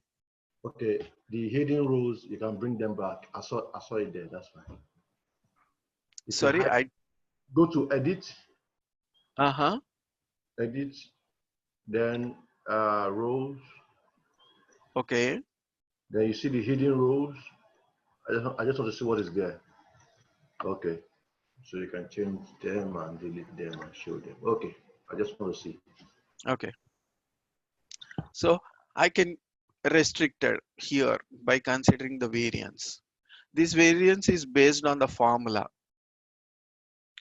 Okay, the hidden rows you can bring them back. I saw it there. That's fine. You can
Sorry.
hide. Go to edit,
Uh-huh.
edit, then rows.
Okay.
Then you see the hidden rows. I just want to see what is there. Okay, so you can change them and delete them and show them. Okay, I just want to see.
Okay. So I can restrict it here by considering the variance. This variance is based on the formula,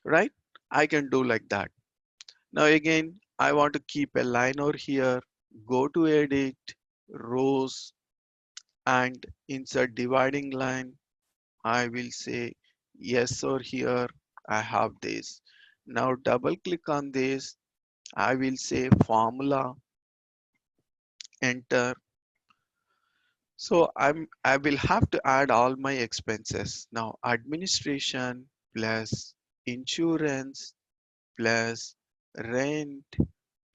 right? I can do like that. Now again, I want to keep a line over here, go to edit, rows, and insert dividing line. I will say yes over here. I have this. Now double click on this. I will say formula, enter. So I will have to add all my expenses. Now administration plus insurance plus rent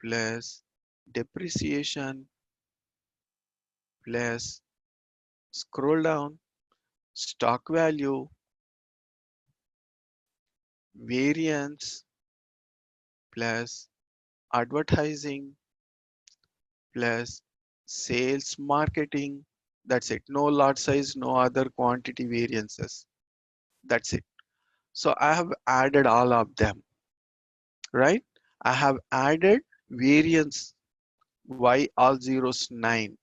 plus depreciation plus scroll down stock value variance plus advertising plus sales marketing. That's it. No lot size, no other quantity variances. That's it. So I have added all of them, right? I have added variance y all zeros 9.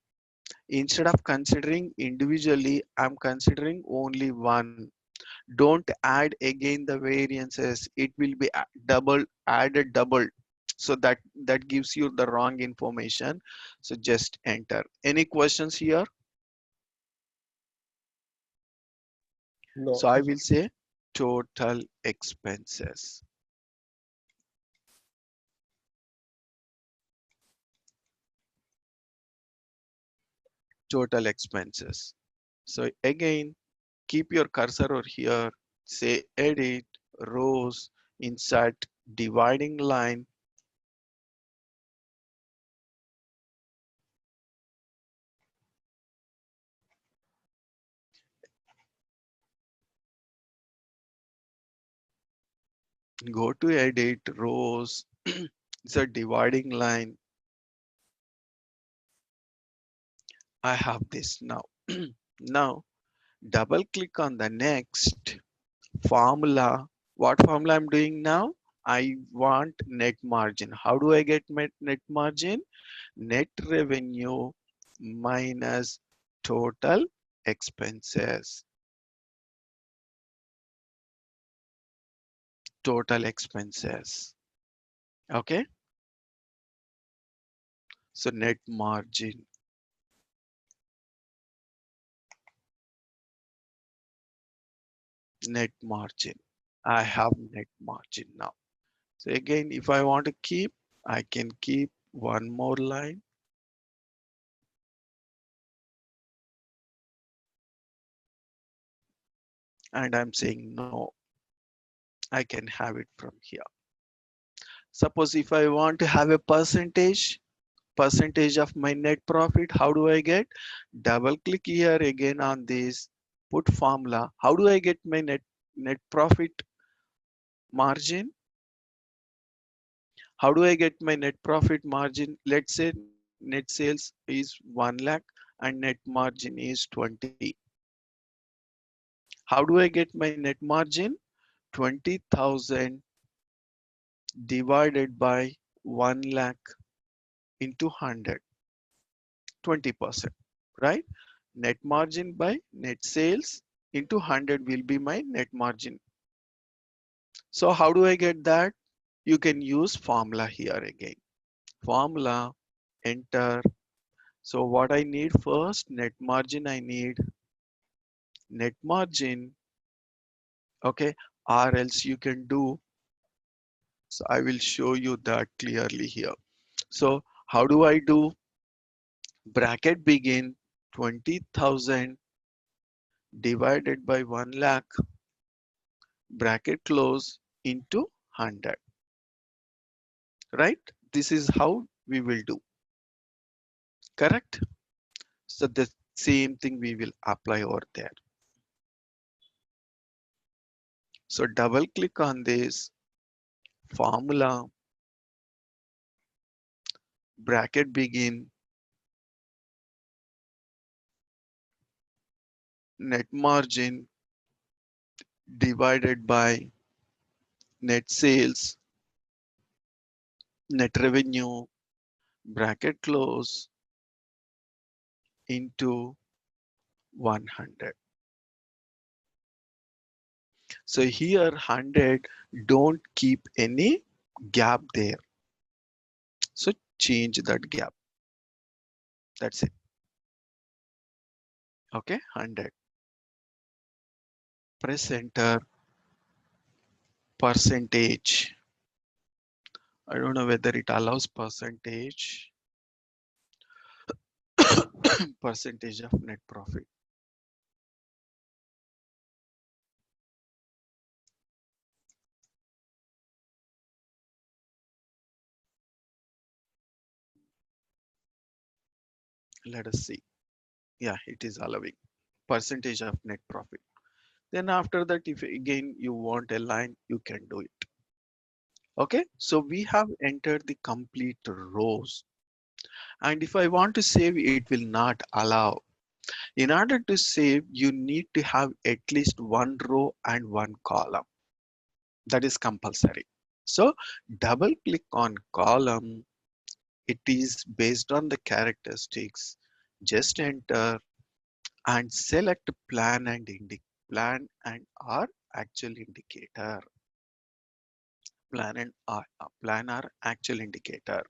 Instead of considering individually, I'm considering only one. Don't add again the variances. It will be double added double. So that gives you the wrong information. So just enter. Any questions here?
No.
So I will say total expenses. Total expenses. So again, keep your cursor over here, say edit, rows, insert dividing line, go to edit, rows, insert dividing line. I have this now. Now double click on the next formula. What formula I'm doing now? I want net margin. How do I get net margin? Net revenue minus total expenses. Total expenses. Okay. So net margin. Net margin. I have net margin now. So again, if I want to keep, I can keep one more line. And I'm saying no, I can have it from here. Suppose if I want to have a percentage of my net profit, how do I get? Double click here again on this, put formula. How do I get my net profit margin? How do I get my net profit margin? Let's say net sales is 1 lakh and net margin is 20. How do I get my net margin? 20,000 divided by 1 lakh into 100, 20%, right? Net margin by net sales into 100 will be my net margin. So how do I get that? You can use formula here again. Formula, enter. So what I need first, net margin I need, net margin, okay, or else you can do, so I will show you that clearly here. So how do I do? Bracket begin 20,000 divided by 1 lakh, bracket close into 100, right? This is how we will do, correct? So the same thing we will apply over there. So double click on this formula, bracket begin, net margin divided by net sales, net revenue, bracket close into 100. So here 100, don't keep any gap there. So change that gap. That's it. Okay, 100. Press enter, percentage. I don't know whether it allows percentage. Percentage of net profit. Let us see. Yeah, it is allowing percentage of net profit. Then after that, if again you want a line, you can do it. Okay, so we have entered the complete rows. And if I want to save, it will not allow. In order to save, you need to have at least one row and one column. That is compulsory. So double click on column. It is based on the characteristics. Just enter and select plan and or actual indicator. plan or actual indicator.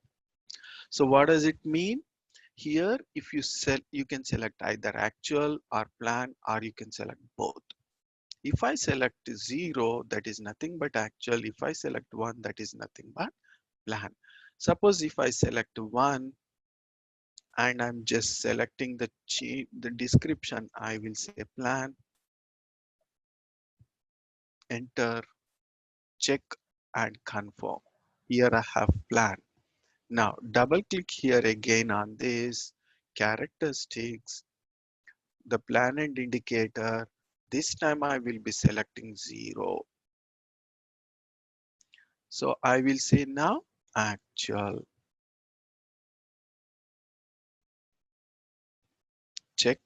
So what does it mean? Here, if you you can select either actual or plan, or you can select both. If I select 0, that is nothing but actual. If I select 1, that is nothing but plan. Suppose if I select 1 and I'm just selecting the description, I will say plan, enter, check and confirm. Here I have plan. Now double click here again on this characteristics, the plan and indicator. This time I will be selecting 0. So I will say now actual, check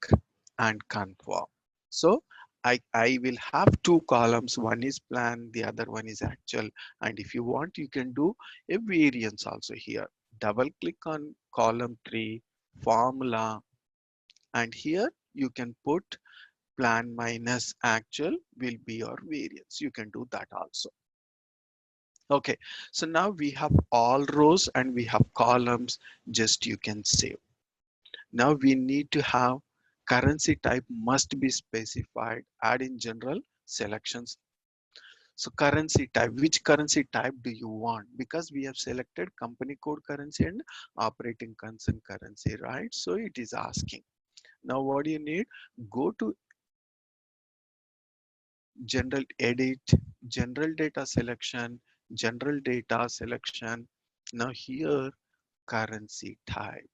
and confirm. So I will have two columns. One is plan, the other one is actual. And if you want, you can do a variance also here. Double click on column 3, formula, and here you can put plan minus actual will be your variance. You can do that also. Okay, so now we have all rows and we have columns. Just you can save. Now we need to have currency type must be specified. Add in general selections. So currency type, which currency type do you want? Because we have selected company code currency and operating concern currency, right? So it is asking. Now what do you need? Go to general edit, general data selection, general data selection. Now here currency type,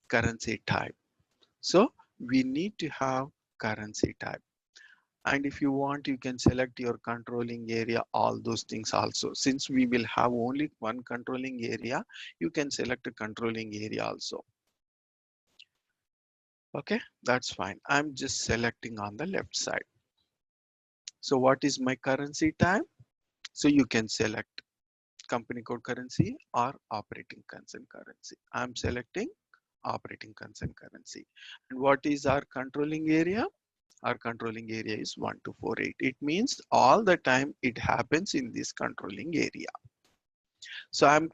currency type. So we need to have currency type. And if you want, you can select your controlling area, all those things also. Since we will have only one controlling area, you can select a controlling area also. Okay, that's fine. I'm just selecting on the left side. So what is my currency type? So you can select company code currency or operating concern currency. I'm selecting operating concern currency. And what is our controlling area? Our controlling area is 1248. It means all the time it happens in this controlling area. So I'm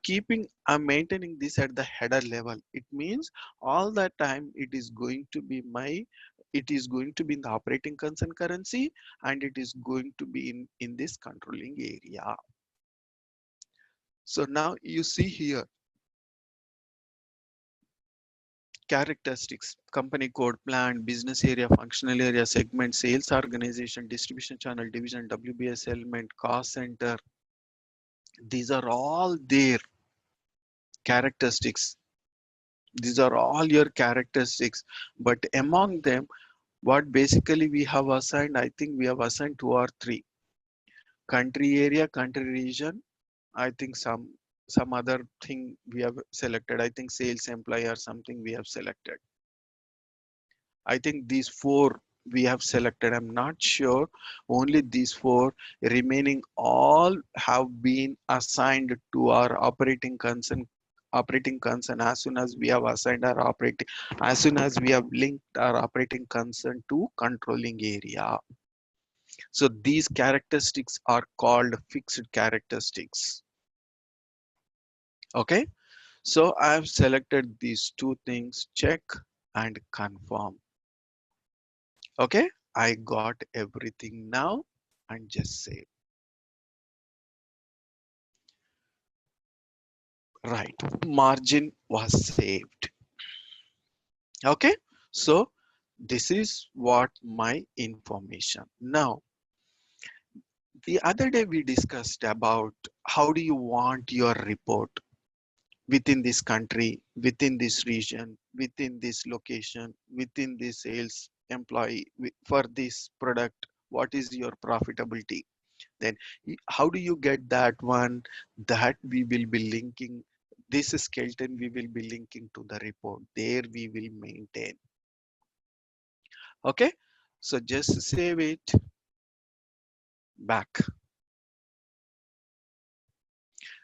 maintaining this at the header level. It means all the time it is going to be in the operating concern currency, and it is going to be in this controlling area. So now you see here characteristics, company code, plan, business area, functional area, segment, sales organization, distribution channel, division, WBS element, cost center. These are all their characteristics. These are all your characteristics. But among them, what basically we have assigned, I think we have assigned 2 or 3. Country area, country region, I think some other thing we have selected. I think sales employee or something we have selected. I think these 4 we have selected. I'm not sure. Only these 4 remaining all have been assigned to our operating concern. Operating concern as soon as we have assigned our operating, as soon as we have linked our operating concern to controlling area. So these characteristics are called fixed characteristics. Okay. So I've selected these 2 things, check and confirm. Okay, I got everything now and just save. Right, margin was saved. Okay, so this is what my information. Now, the other day we discussed about how do you want your report within this country, within this region, within this location, within this sales employee for this product, what is your profitability? Then how do you get that one? That we will be linking this skeleton, we will be linking to the report. There we will maintain. Okay, so just save it back.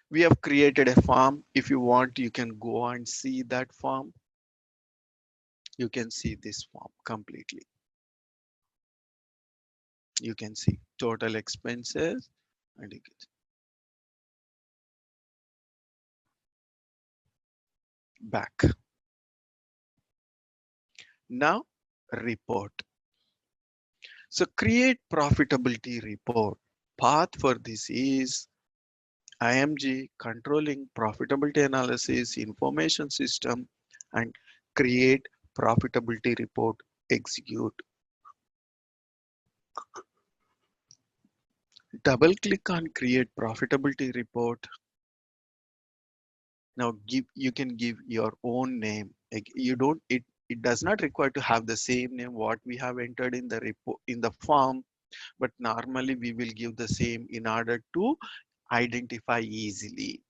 We have created a form. If you want, you can go and see that form. You can see this form completely. You can see total expenses, and you get back. Now report. So create profitability report. Path for this is IMG, controlling profitability analysis, information system, and create profitability report, execute. Double click on create profitability report. Now you can give your own name. Like you don't, it does not require to have the same name what we have entered in the report in the form, but normally we will give the same in order to identify easily.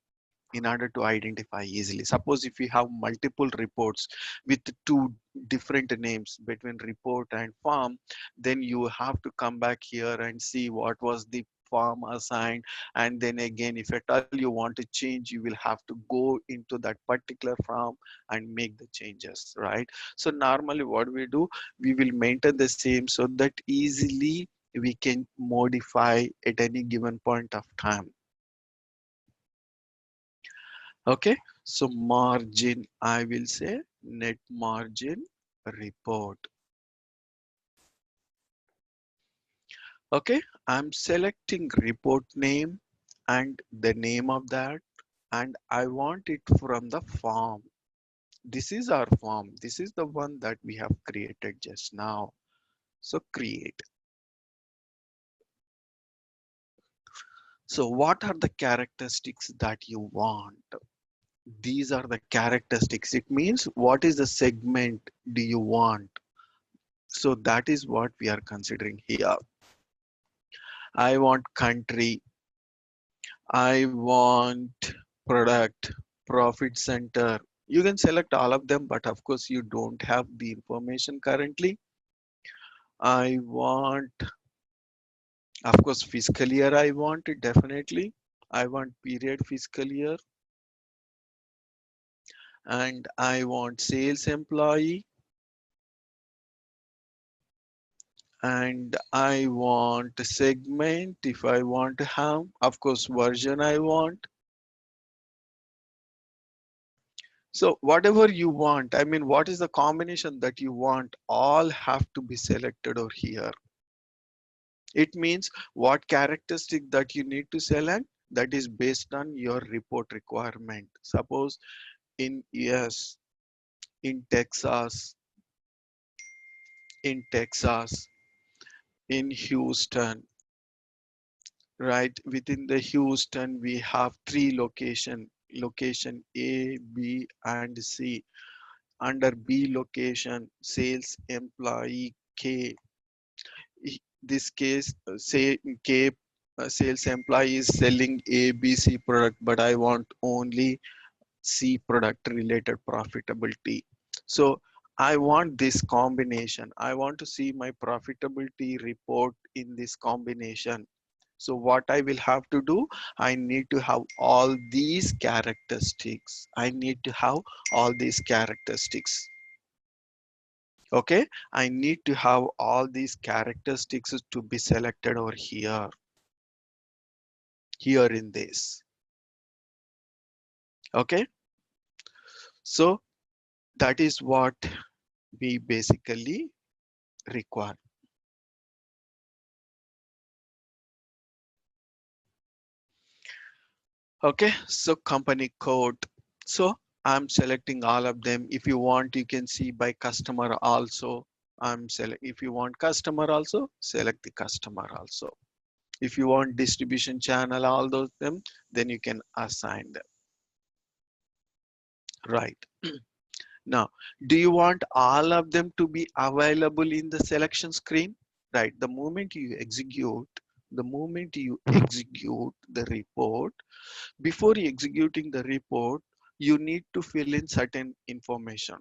Suppose if you have multiple reports with two different names between report and form, then you have to come back here and see what was the form assigned, and then again if at all you want to change, you will have to go into that particular form and make the changes, right? So normally what we do, we will maintain the same so that easily we can modify at any given point of time. Okay, so margin, I will say net margin report. Okay, I'm selecting report name and the name of that, and I want it from the form. This is our form. This is the one that we have created just now. So create. So what are the characteristics that you want? These are the characteristics. It means what is the segment do you want? So that is what we are considering here. I want country. I want product, profit center. You can select all of them, but of course you don't have the information currently. I want, of course, fiscal year. I want it definitely. I want period fiscal year, and I want sales employee, and I want segment if I want to have, of course, version I want. So whatever you want, I mean, what is the combination that you want, all have to be selected over here. It means what characteristic that you need to select, that is based on your report requirement. Suppose in US, in Texas, in Texas, in Houston, right? Within the Houston, we have three location A, B, and C. Under B location, sales employee K. This case, say K sales employee is selling A, B, C product, but I want only C product related profitability. So I want this combination. I want to see my profitability report in this combination. So what I will have to do, I need to have all these characteristics. I need to have all these characteristics. Okay, I need to have all these characteristics to be selected over here in this. Okay, so that is what we basically require. Okay, so company code. So I'm selecting all of them. If you want, you can see by customer also. If you want customer also, select the customer also. If you want distribution channel, all those them, then you can assign them. Right. Now, do you want all of them to be available in the selection screen? Right. The moment you execute the report, before executing the report, you need to fill in certain information,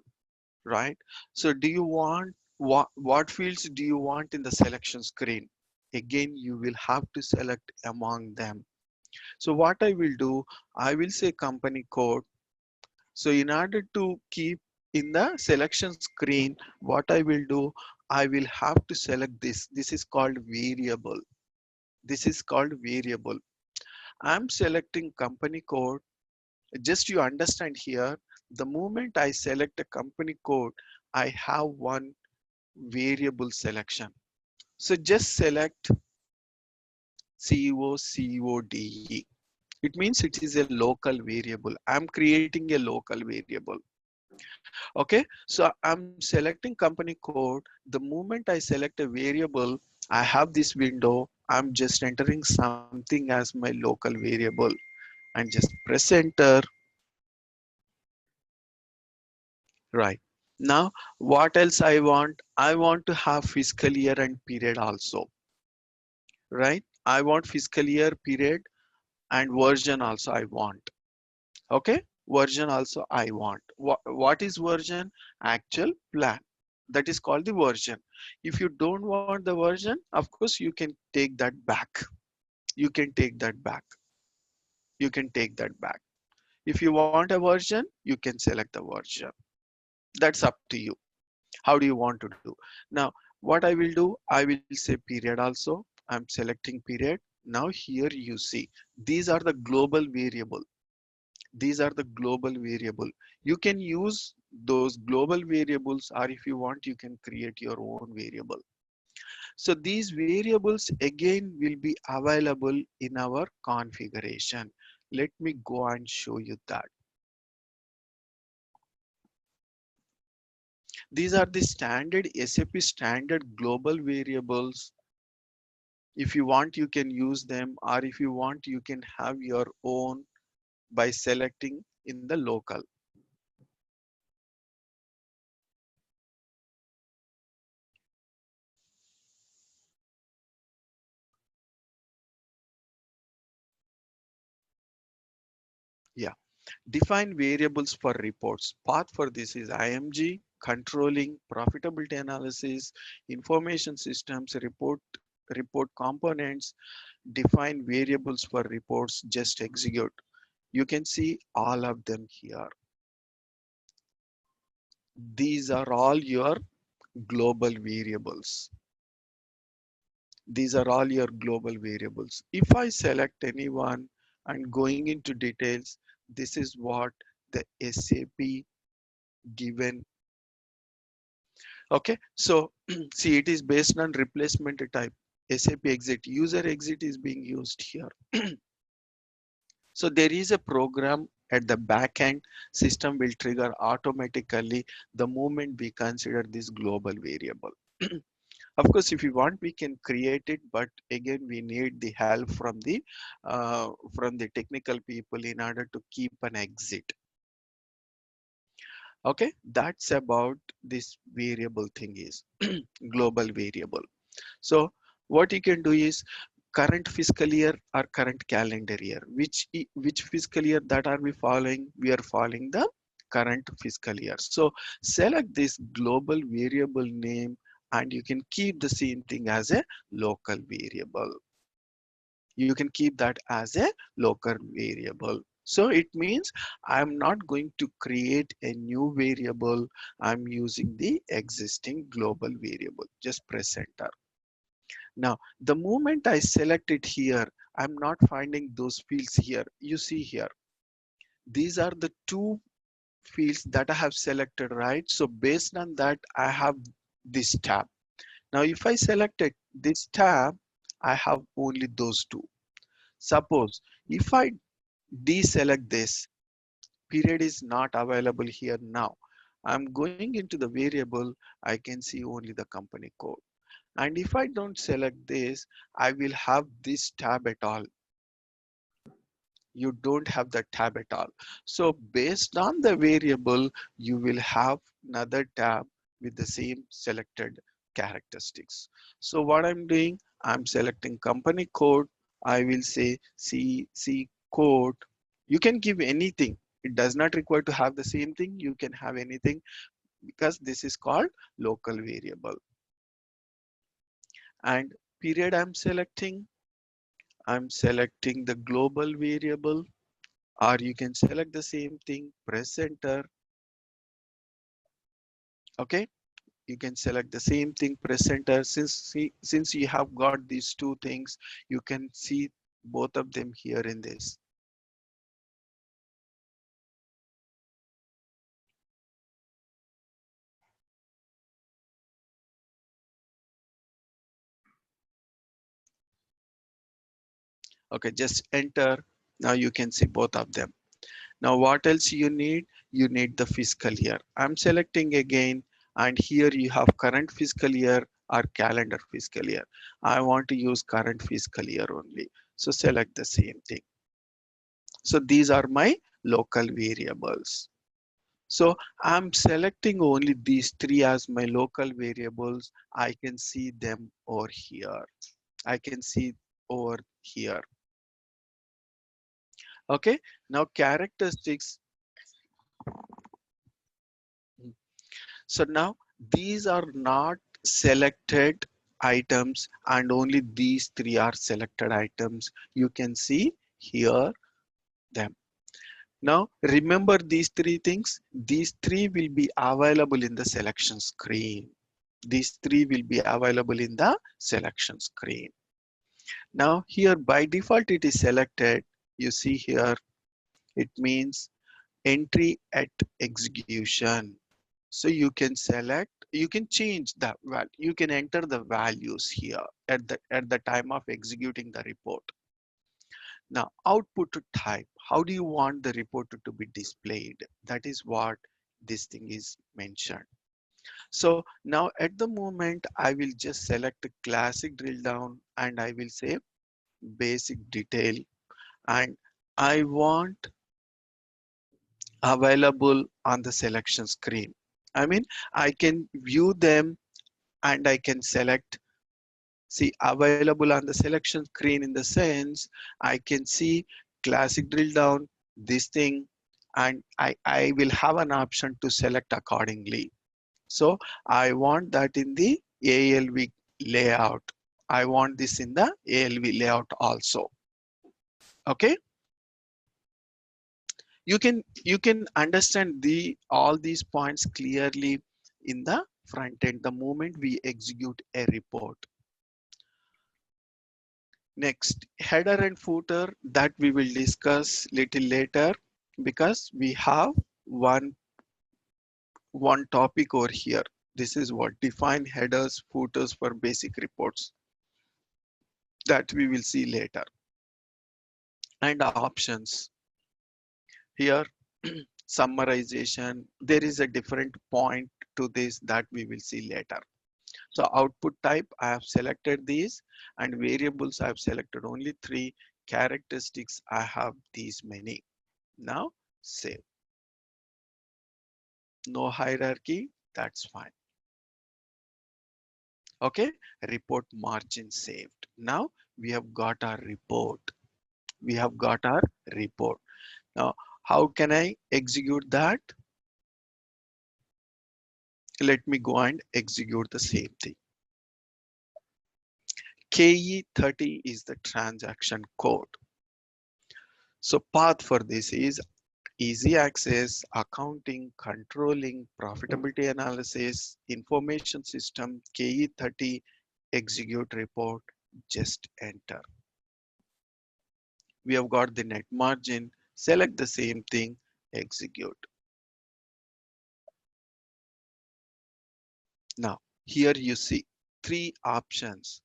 right? So do you want, what fields do you want in the selection screen? Again, you will have to select among them. So what I will do, I will say company code. So in order to keep in the selection screen, what I will do, I will have to select this. This is called variable. This is called variable. I'm selecting company code. Just you understand here, the moment I select a company code, I have one variable selection. So just select COCODE. It means it is a local variable. I'm creating a local variable. Okay, so I'm selecting company code. The moment I select a variable, I have this window. I'm just entering something as my local variable and just press enter. Right. Now, what else I want? I want to have fiscal year and period also. Right. I want fiscal year, period, and version also I want. Okay. Version also I want. What is version? Actual plan. That is called the version. If you don't want the version, of course, you can take that back. You can take that back. You can take that back. If you want a version, you can select the version. That's up to you. How do you want to do? Now, what I will do, I will say period also. I'm selecting period. Now here you see, these are the global variable. These are the global variable. You can use those global variables, or if you want, you can create your own variable. So these variables again will be available in our configuration. Let me go and show you that. These are the standard SAP standard global variables. If you want, you can use them, or if you want, you can have your own by selecting in the local. Yeah. Define variables for reports. Path for this is IMG, controlling, profitability analysis, information systems, report components, define variables for reports, just execute. You can see all of them here. These are all your global variables. These are all your global variables. If I select any one and going into details, this is what the SAP given. Okay, so see, it is based on replacement type. SAP exit, user exit is being used here. So there is a program at the back end, system will trigger automatically the moment we consider this global variable. Of course, if you want, we can create it, but again, we need the help from the technical people in order to keep an exit. Okay, that's about this variable thing is global variable. So what you can do is current fiscal year or current calendar year. Which fiscal year that are we following? We are following the current fiscal year. So select this global variable name and you can keep the same thing as a local variable. You can keep that as a local variable. So it means I'm not going to create a new variable. I'm using the existing global variable. Just press enter. Now, the moment I select it here, I'm not finding those fields here. You see here, these are the two fields that I have selected, right? So based on that, I have this tab. Now, if I selected this tab, I have only those two. Suppose if I deselect this, period is not available here now. I'm going into the variable, I can see only the company code. And if I don't select this, I will have this tab at all. You don't have the tab at all. So based on the variable, you will have another tab with the same selected characteristics. So what I'm doing, I'm selecting company code. I will say C code. You can give anything. It does not require to have the same thing. You can have anything because this is called local variable. And period I'm selecting the global variable, or you can select the same thing, press enter. Okay, you can select the same thing, press enter. Since you have got these two things, you can see both of them here in this. Okay, just enter. Now you can see both of them. Now what else you need? You need the fiscal year. I'm selecting again, and here you have current fiscal year or calendar fiscal year. I want to use current fiscal year only. So select the same thing. So these are my local variables. So I'm selecting only these three as my local variables. I can see them over here. I can see over here. Okay, now characteristics. So now these are not selected items, and only these three are selected items. You can see here them. Now remember these three things. These three will be available in the selection screen. These three will be available in the selection screen. Now here by default it is selected. You see here it means entry at execution. So you can select, you can change the value, you can enter the values here at the time of executing the report. Now output type, how do you want the report to be displayed? That is what this thing is mentioned. So now at the moment I will just select a classic drill down and I will say basic detail, and I want available on the selection screen. I mean, I can view them and I can select, see available on the selection screen in the sense I can see classic drill down, this thing, and I will have an option to select accordingly. So I want that in the ALV layout. I want this in the ALV layout also. Okay. You can understand the all these points clearly in the front end the moment we execute a report. Next, header and footer, that we will discuss little later, because we have one topic over here. This is what define headers, footers for basic reports, that we will see later. And options here, summarization, there is a different point to this that we will see later. So output type, I have selected these, and variables I have selected only three. Characteristics, I have these many. Now save. No hierarchy, that's fine. Okay, report margin saved. Now we have got our report. We have got our report. Now, how can I execute that? Let me go and execute the same thing. KE30 is the transaction code. So path for this is easy access, accounting, controlling, profitability analysis, information system, KE30, execute report, just enter. We have got the net margin, select the same thing, execute. Now, here you see three options: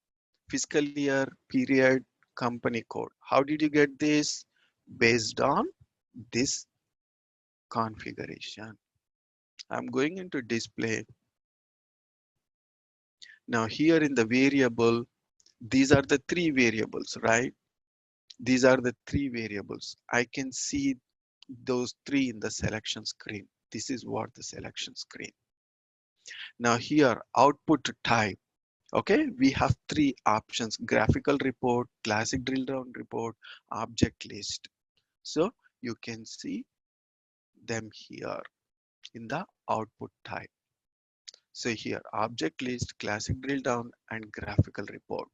fiscal year, period, company code. How did you get this? Based on this configuration. I'm going into display. Now here in the variable, these are the three variables, right? These are the three variables. I can see those three in the selection screen. This is what the selection screen. Now here, output type. Okay, we have three options: graphical report, classic drill down report, object list. So you can see them here in the output type. So here, object list, classic drill down, and graphical report.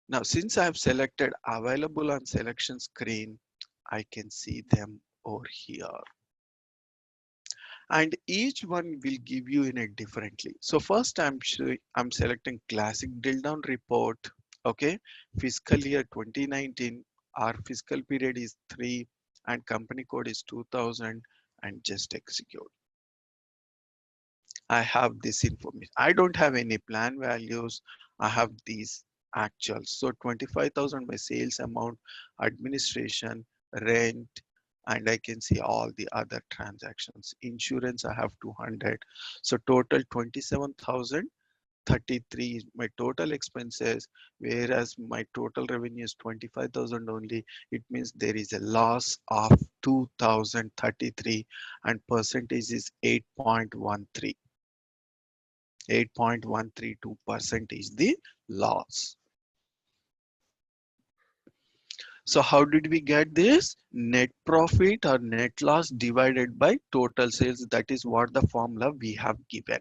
Now, since I've selected available on selection screen, I can see them over here. And each one will give you in it differently. So first I'm selecting classic drill down report. Okay, fiscal year 2019, our fiscal period is 3 and company code is 2000, and just execute. I have this information. I don't have any plan values. I have these actuals. So 25,000 my sales amount, administration, rent, and I can see all the other transactions. Insurance, I have 200. So total 27,033 is my total expenses, whereas my total revenue is 25,000 only. It means there is a loss of 2,033 and percentage is 8.13. 8.132% is the loss. So how did we get this? Net profit or net loss divided by total sales. That is what the formula we have given.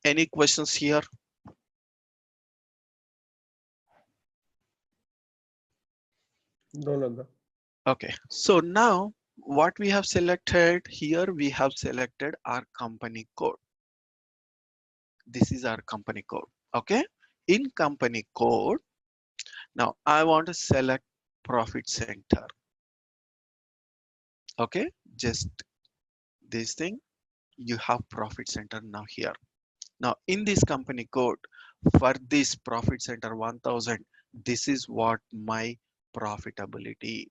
Any questions here?
No, Nanda.
Okay, so now what we have selected here, we have selected our company code. This is our company code. Okay, in company code, now I want to select profit center. Okay, just this thing, you have profit center now here. Now in this company code, for this profit center 1000, this is what my profitability.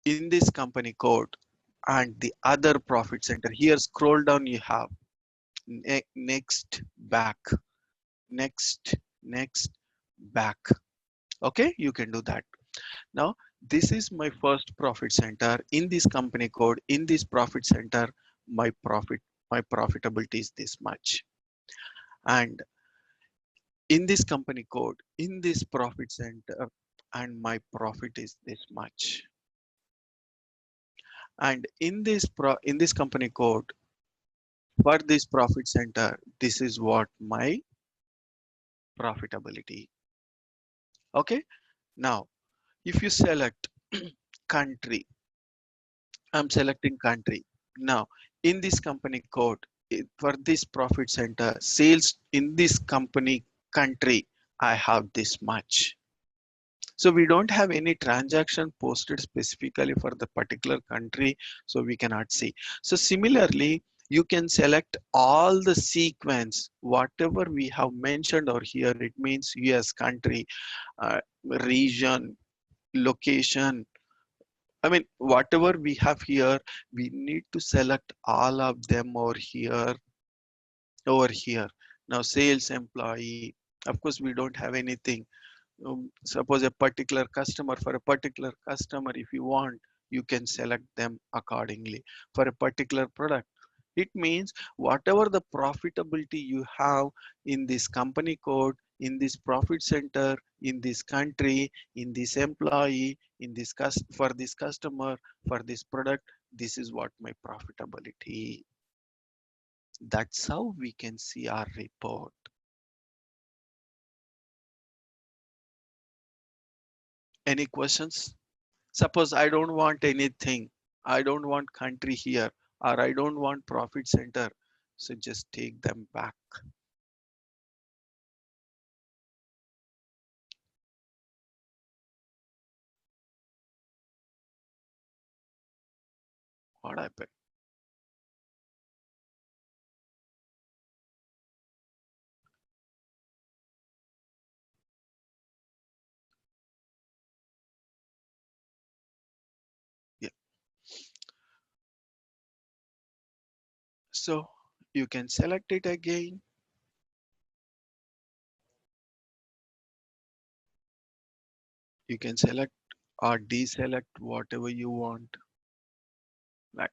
In this company code and the other profit center, here scroll down, you have next, back, next, next, back. Okay, you can do that. Now this is my first profit center. In this company code, in this profit center, my profitability is this much. And in this company code, in this profit center, and my profit is this much. And in this company code, for this profit center, this is what my profitability. Okay, now if you select country, I'm selecting country. Now in this company code, for this profit center, sales in this company country, I have this much. So we don't have any transaction posted specifically for the particular country, so we cannot see. So similarly, you can select all the sequence, whatever we have mentioned over here. It means US country, region, location. I mean, whatever we have here, we need to select all of them over here, over here. Now sales employee, of course, we don't have anything. Suppose a particular customer, for a particular customer, if you want, you can select them accordingly. For a particular product, it means whatever the profitability you have in this company code, in this profit center, in this country, in this employee, in this for this customer, for this product, this is what my profitability. That's how we can see our report. Any questions? Suppose I don't want anything. I don't want country here, or I don't want profit center. So just take them back. What happened? Yeah. So you can select it again. You can select or deselect whatever you want. Like,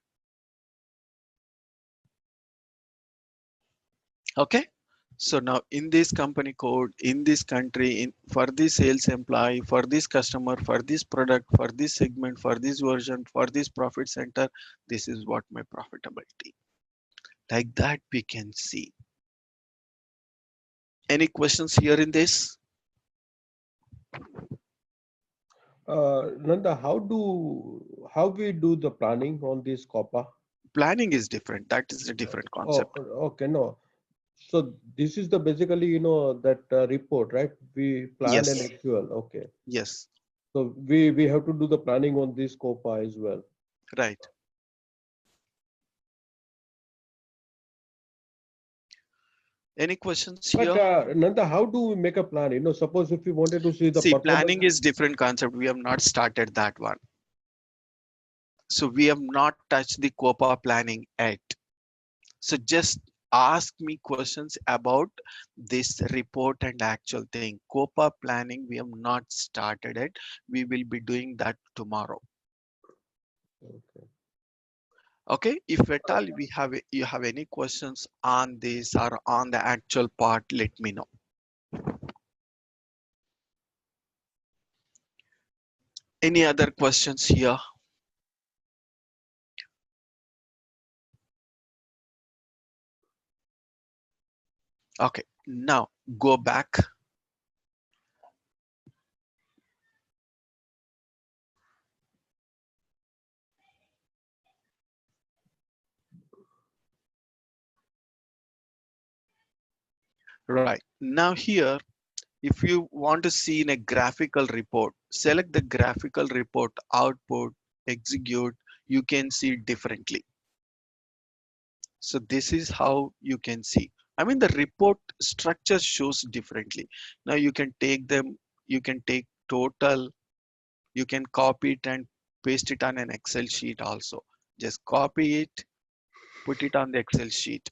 okay. So now in this company code, in this country, for this sales employee, for this customer, for this product, for this segment, for this version, for this profit center, this is what my profitability. Like that we can see. Any questions here in this?
Nanda, how we do the planning on this COPA?
Planning is different. That is a different
Oh,
concept.
okay, no. So this is the basically, that report, right? We plan and
Yes,
actual. Okay.
yes,
So we have to do the planning on this COPA as well.
right. Any questions
But
here?
Nanda, how do we make a plan? Suppose if we wanted to see the
See,
performance.
planning is different concept. We have not started that one. So we have not touched the COPA planning yet. So just ask me questions about this report and actual thing. COPA planning, we have not started it. We will be doing that tomorrow.
Okay.
Okay, if at all you have any questions on this or on the actual part, let me know. Any other questions here? Okay, now go back. Right, now here, if you want to see in a graphical report, select the graphical report output, execute, you can see differently. So this is how you can see. I mean, the report structure shows differently. Now you can take them, you can take total, you can copy it and paste it on an Excel sheet also. Just copy it, put it on the Excel sheet.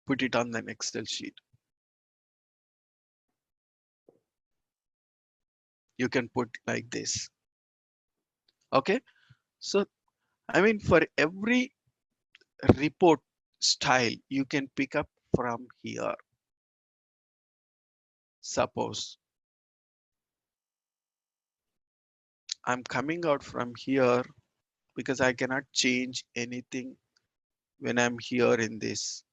Put it on an Excel sheet. You can put like this. Okay. So, I mean, for every report style, you can pick up from here. Suppose I'm coming out from here because I cannot change anything when I'm here in this.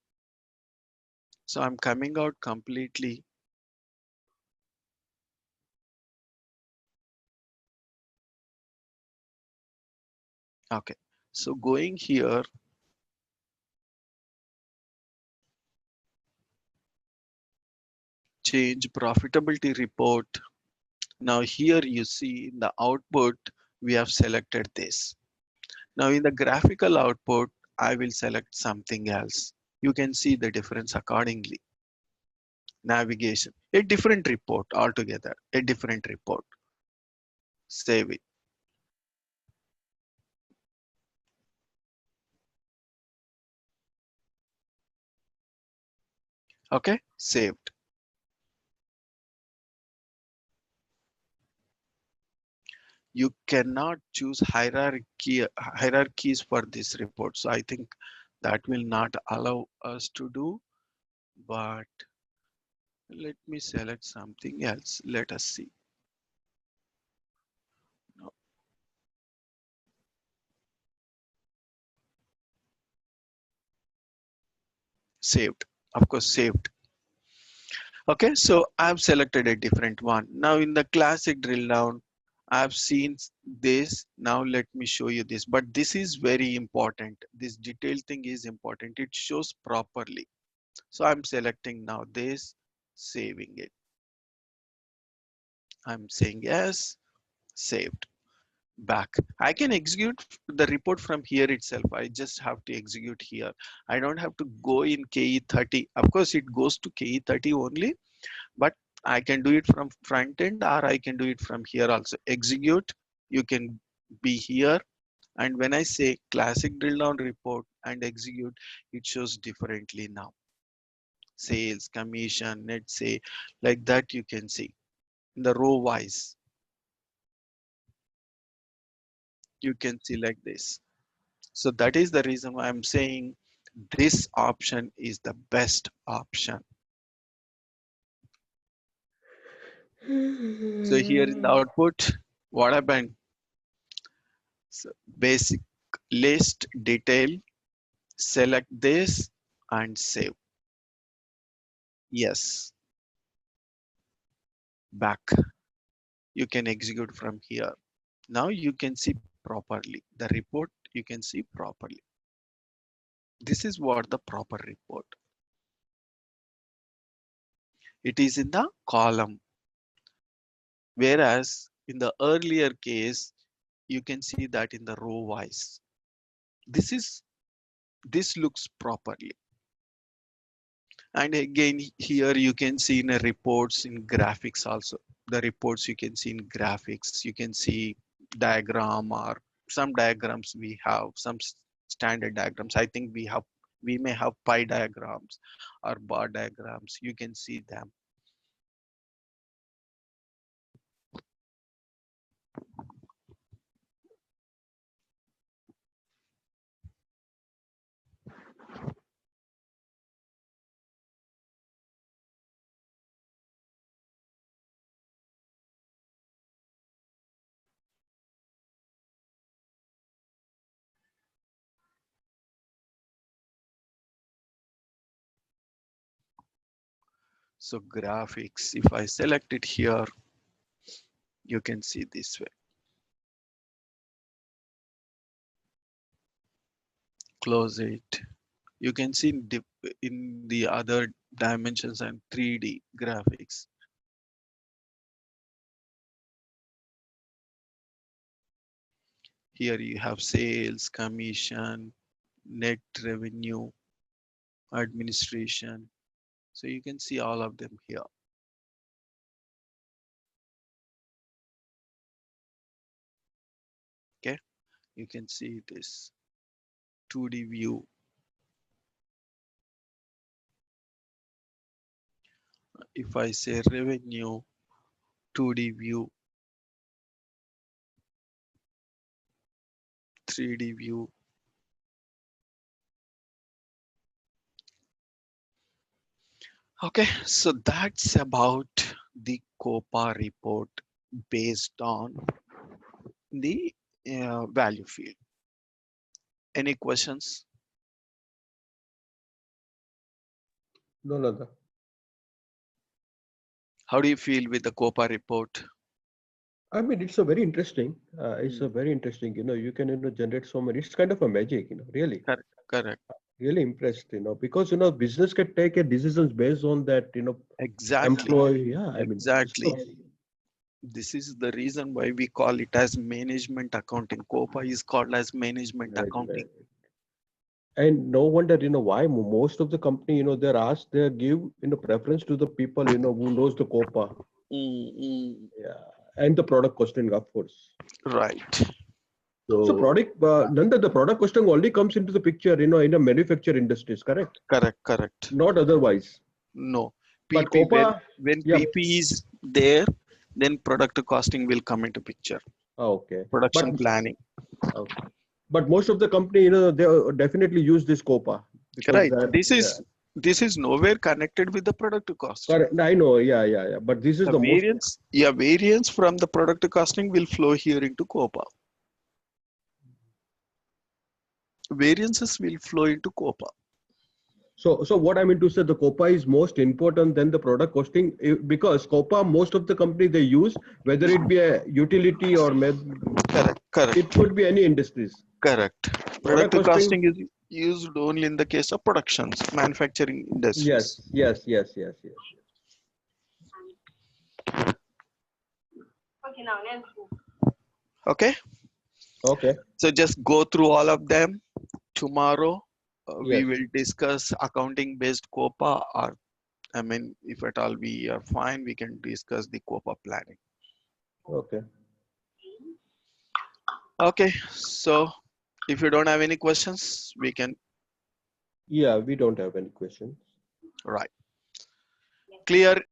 So I'm coming out completely. Okay. So going here, change profitability report. Now here you see in the output, we have selected this. Now in the graphical output, I will select something else. You can see the difference accordingly. Navigation, a different report altogether, a different report. Save it. Okay, saved. You cannot choose hierarchies for this report. So I think that will not allow us to do, but let me select something else. Let us see. No, saved, of course, saved. Okay, so I've selected a different one. Now in the classic drill down, I've seen this. Now let me show you this, but this is very important. This detail thing is important. It shows properly. So I'm selecting now this, saving it. I'm saying yes, saved. Back. I can execute the report from here itself. I just have to execute here. I don't have to go in KE30. Of course, it goes to KE30 only, but I can do it from front end or I can do it from here also. Execute, you can be here. And when I say classic drill down report and execute, it shows differently now. Sales, commission, net say, like that you can see in the row wise. You can see like this. So that is the reason why I'm saying this option is the best option. So here in the output, what happened? So basic list detail, select this and save. Yes, back. You can execute from here. Now you can see properly the report. You can see properly. This is what the proper report. It is in the column, whereas in the earlier case you can see that in the row wise. This looks properly. And again here you can see in the reports in graphics also. The reports you can see in graphics. You can see diagram or some diagrams. We have some standard diagrams. I think we may have pie diagrams or bar diagrams. You can see them. So graphics, if I select it here, you can see this way. Close it. You can see in the other dimensions and 3D graphics. Here you have sales, commission, net revenue, administration. So you can see all of them here. Okay, you can see this 2D view. If I say revenue, 2D view, 3D view. Okay, so that's about the COPA report based on the value field. Any questions?
No, no.
How do you feel with the COPA report?
I mean, it's a very interesting. It's a very interesting. You can generate so many. It's kind of a magic. Really.
Correct. Correct.
Really impressed. Because business can take a decisions based on that.
Exactly.
Employee. Yeah. I mean.
Exactly.
So,
This is the reason why we call it as management accounting. COPA is called as management
right,
accounting.
right. And no wonder, why most of the company, they're asked, they give, preference to the people, who knows the COPA. Yeah. And the product costing, of course.
Right.
So product, Nanda, the product costing only comes into the picture, in a manufacture industries, correct?
Correct.
Not otherwise.
No.
But
PP,
COPA,
when
yeah.
PP is there, then product costing will come into picture.
Okay.
Production planning.
Okay. But most of the company, they definitely use this COPA.
Right. This is nowhere connected with the product cost.
Correct. I know. Yeah. But this is the
variance. Yeah, variance from the product costing will flow here into COPA. Variances will flow into COPA.
So what I mean to say, the COPA is most important than the product costing, because COPA, most of the company they use, whether it be a utility or
Correct.
It could be any industries.
Correct. Product costing is used only in the case of productions, manufacturing industries.
Yes.
Okay. So just go through all of them. Tomorrow we will discuss accounting based COPA, or I mean, if at all we are fine, we can discuss the COPA planning. Okay. So if you don't have any questions, we can.
Yeah, we don't have any questions.
Right. Clear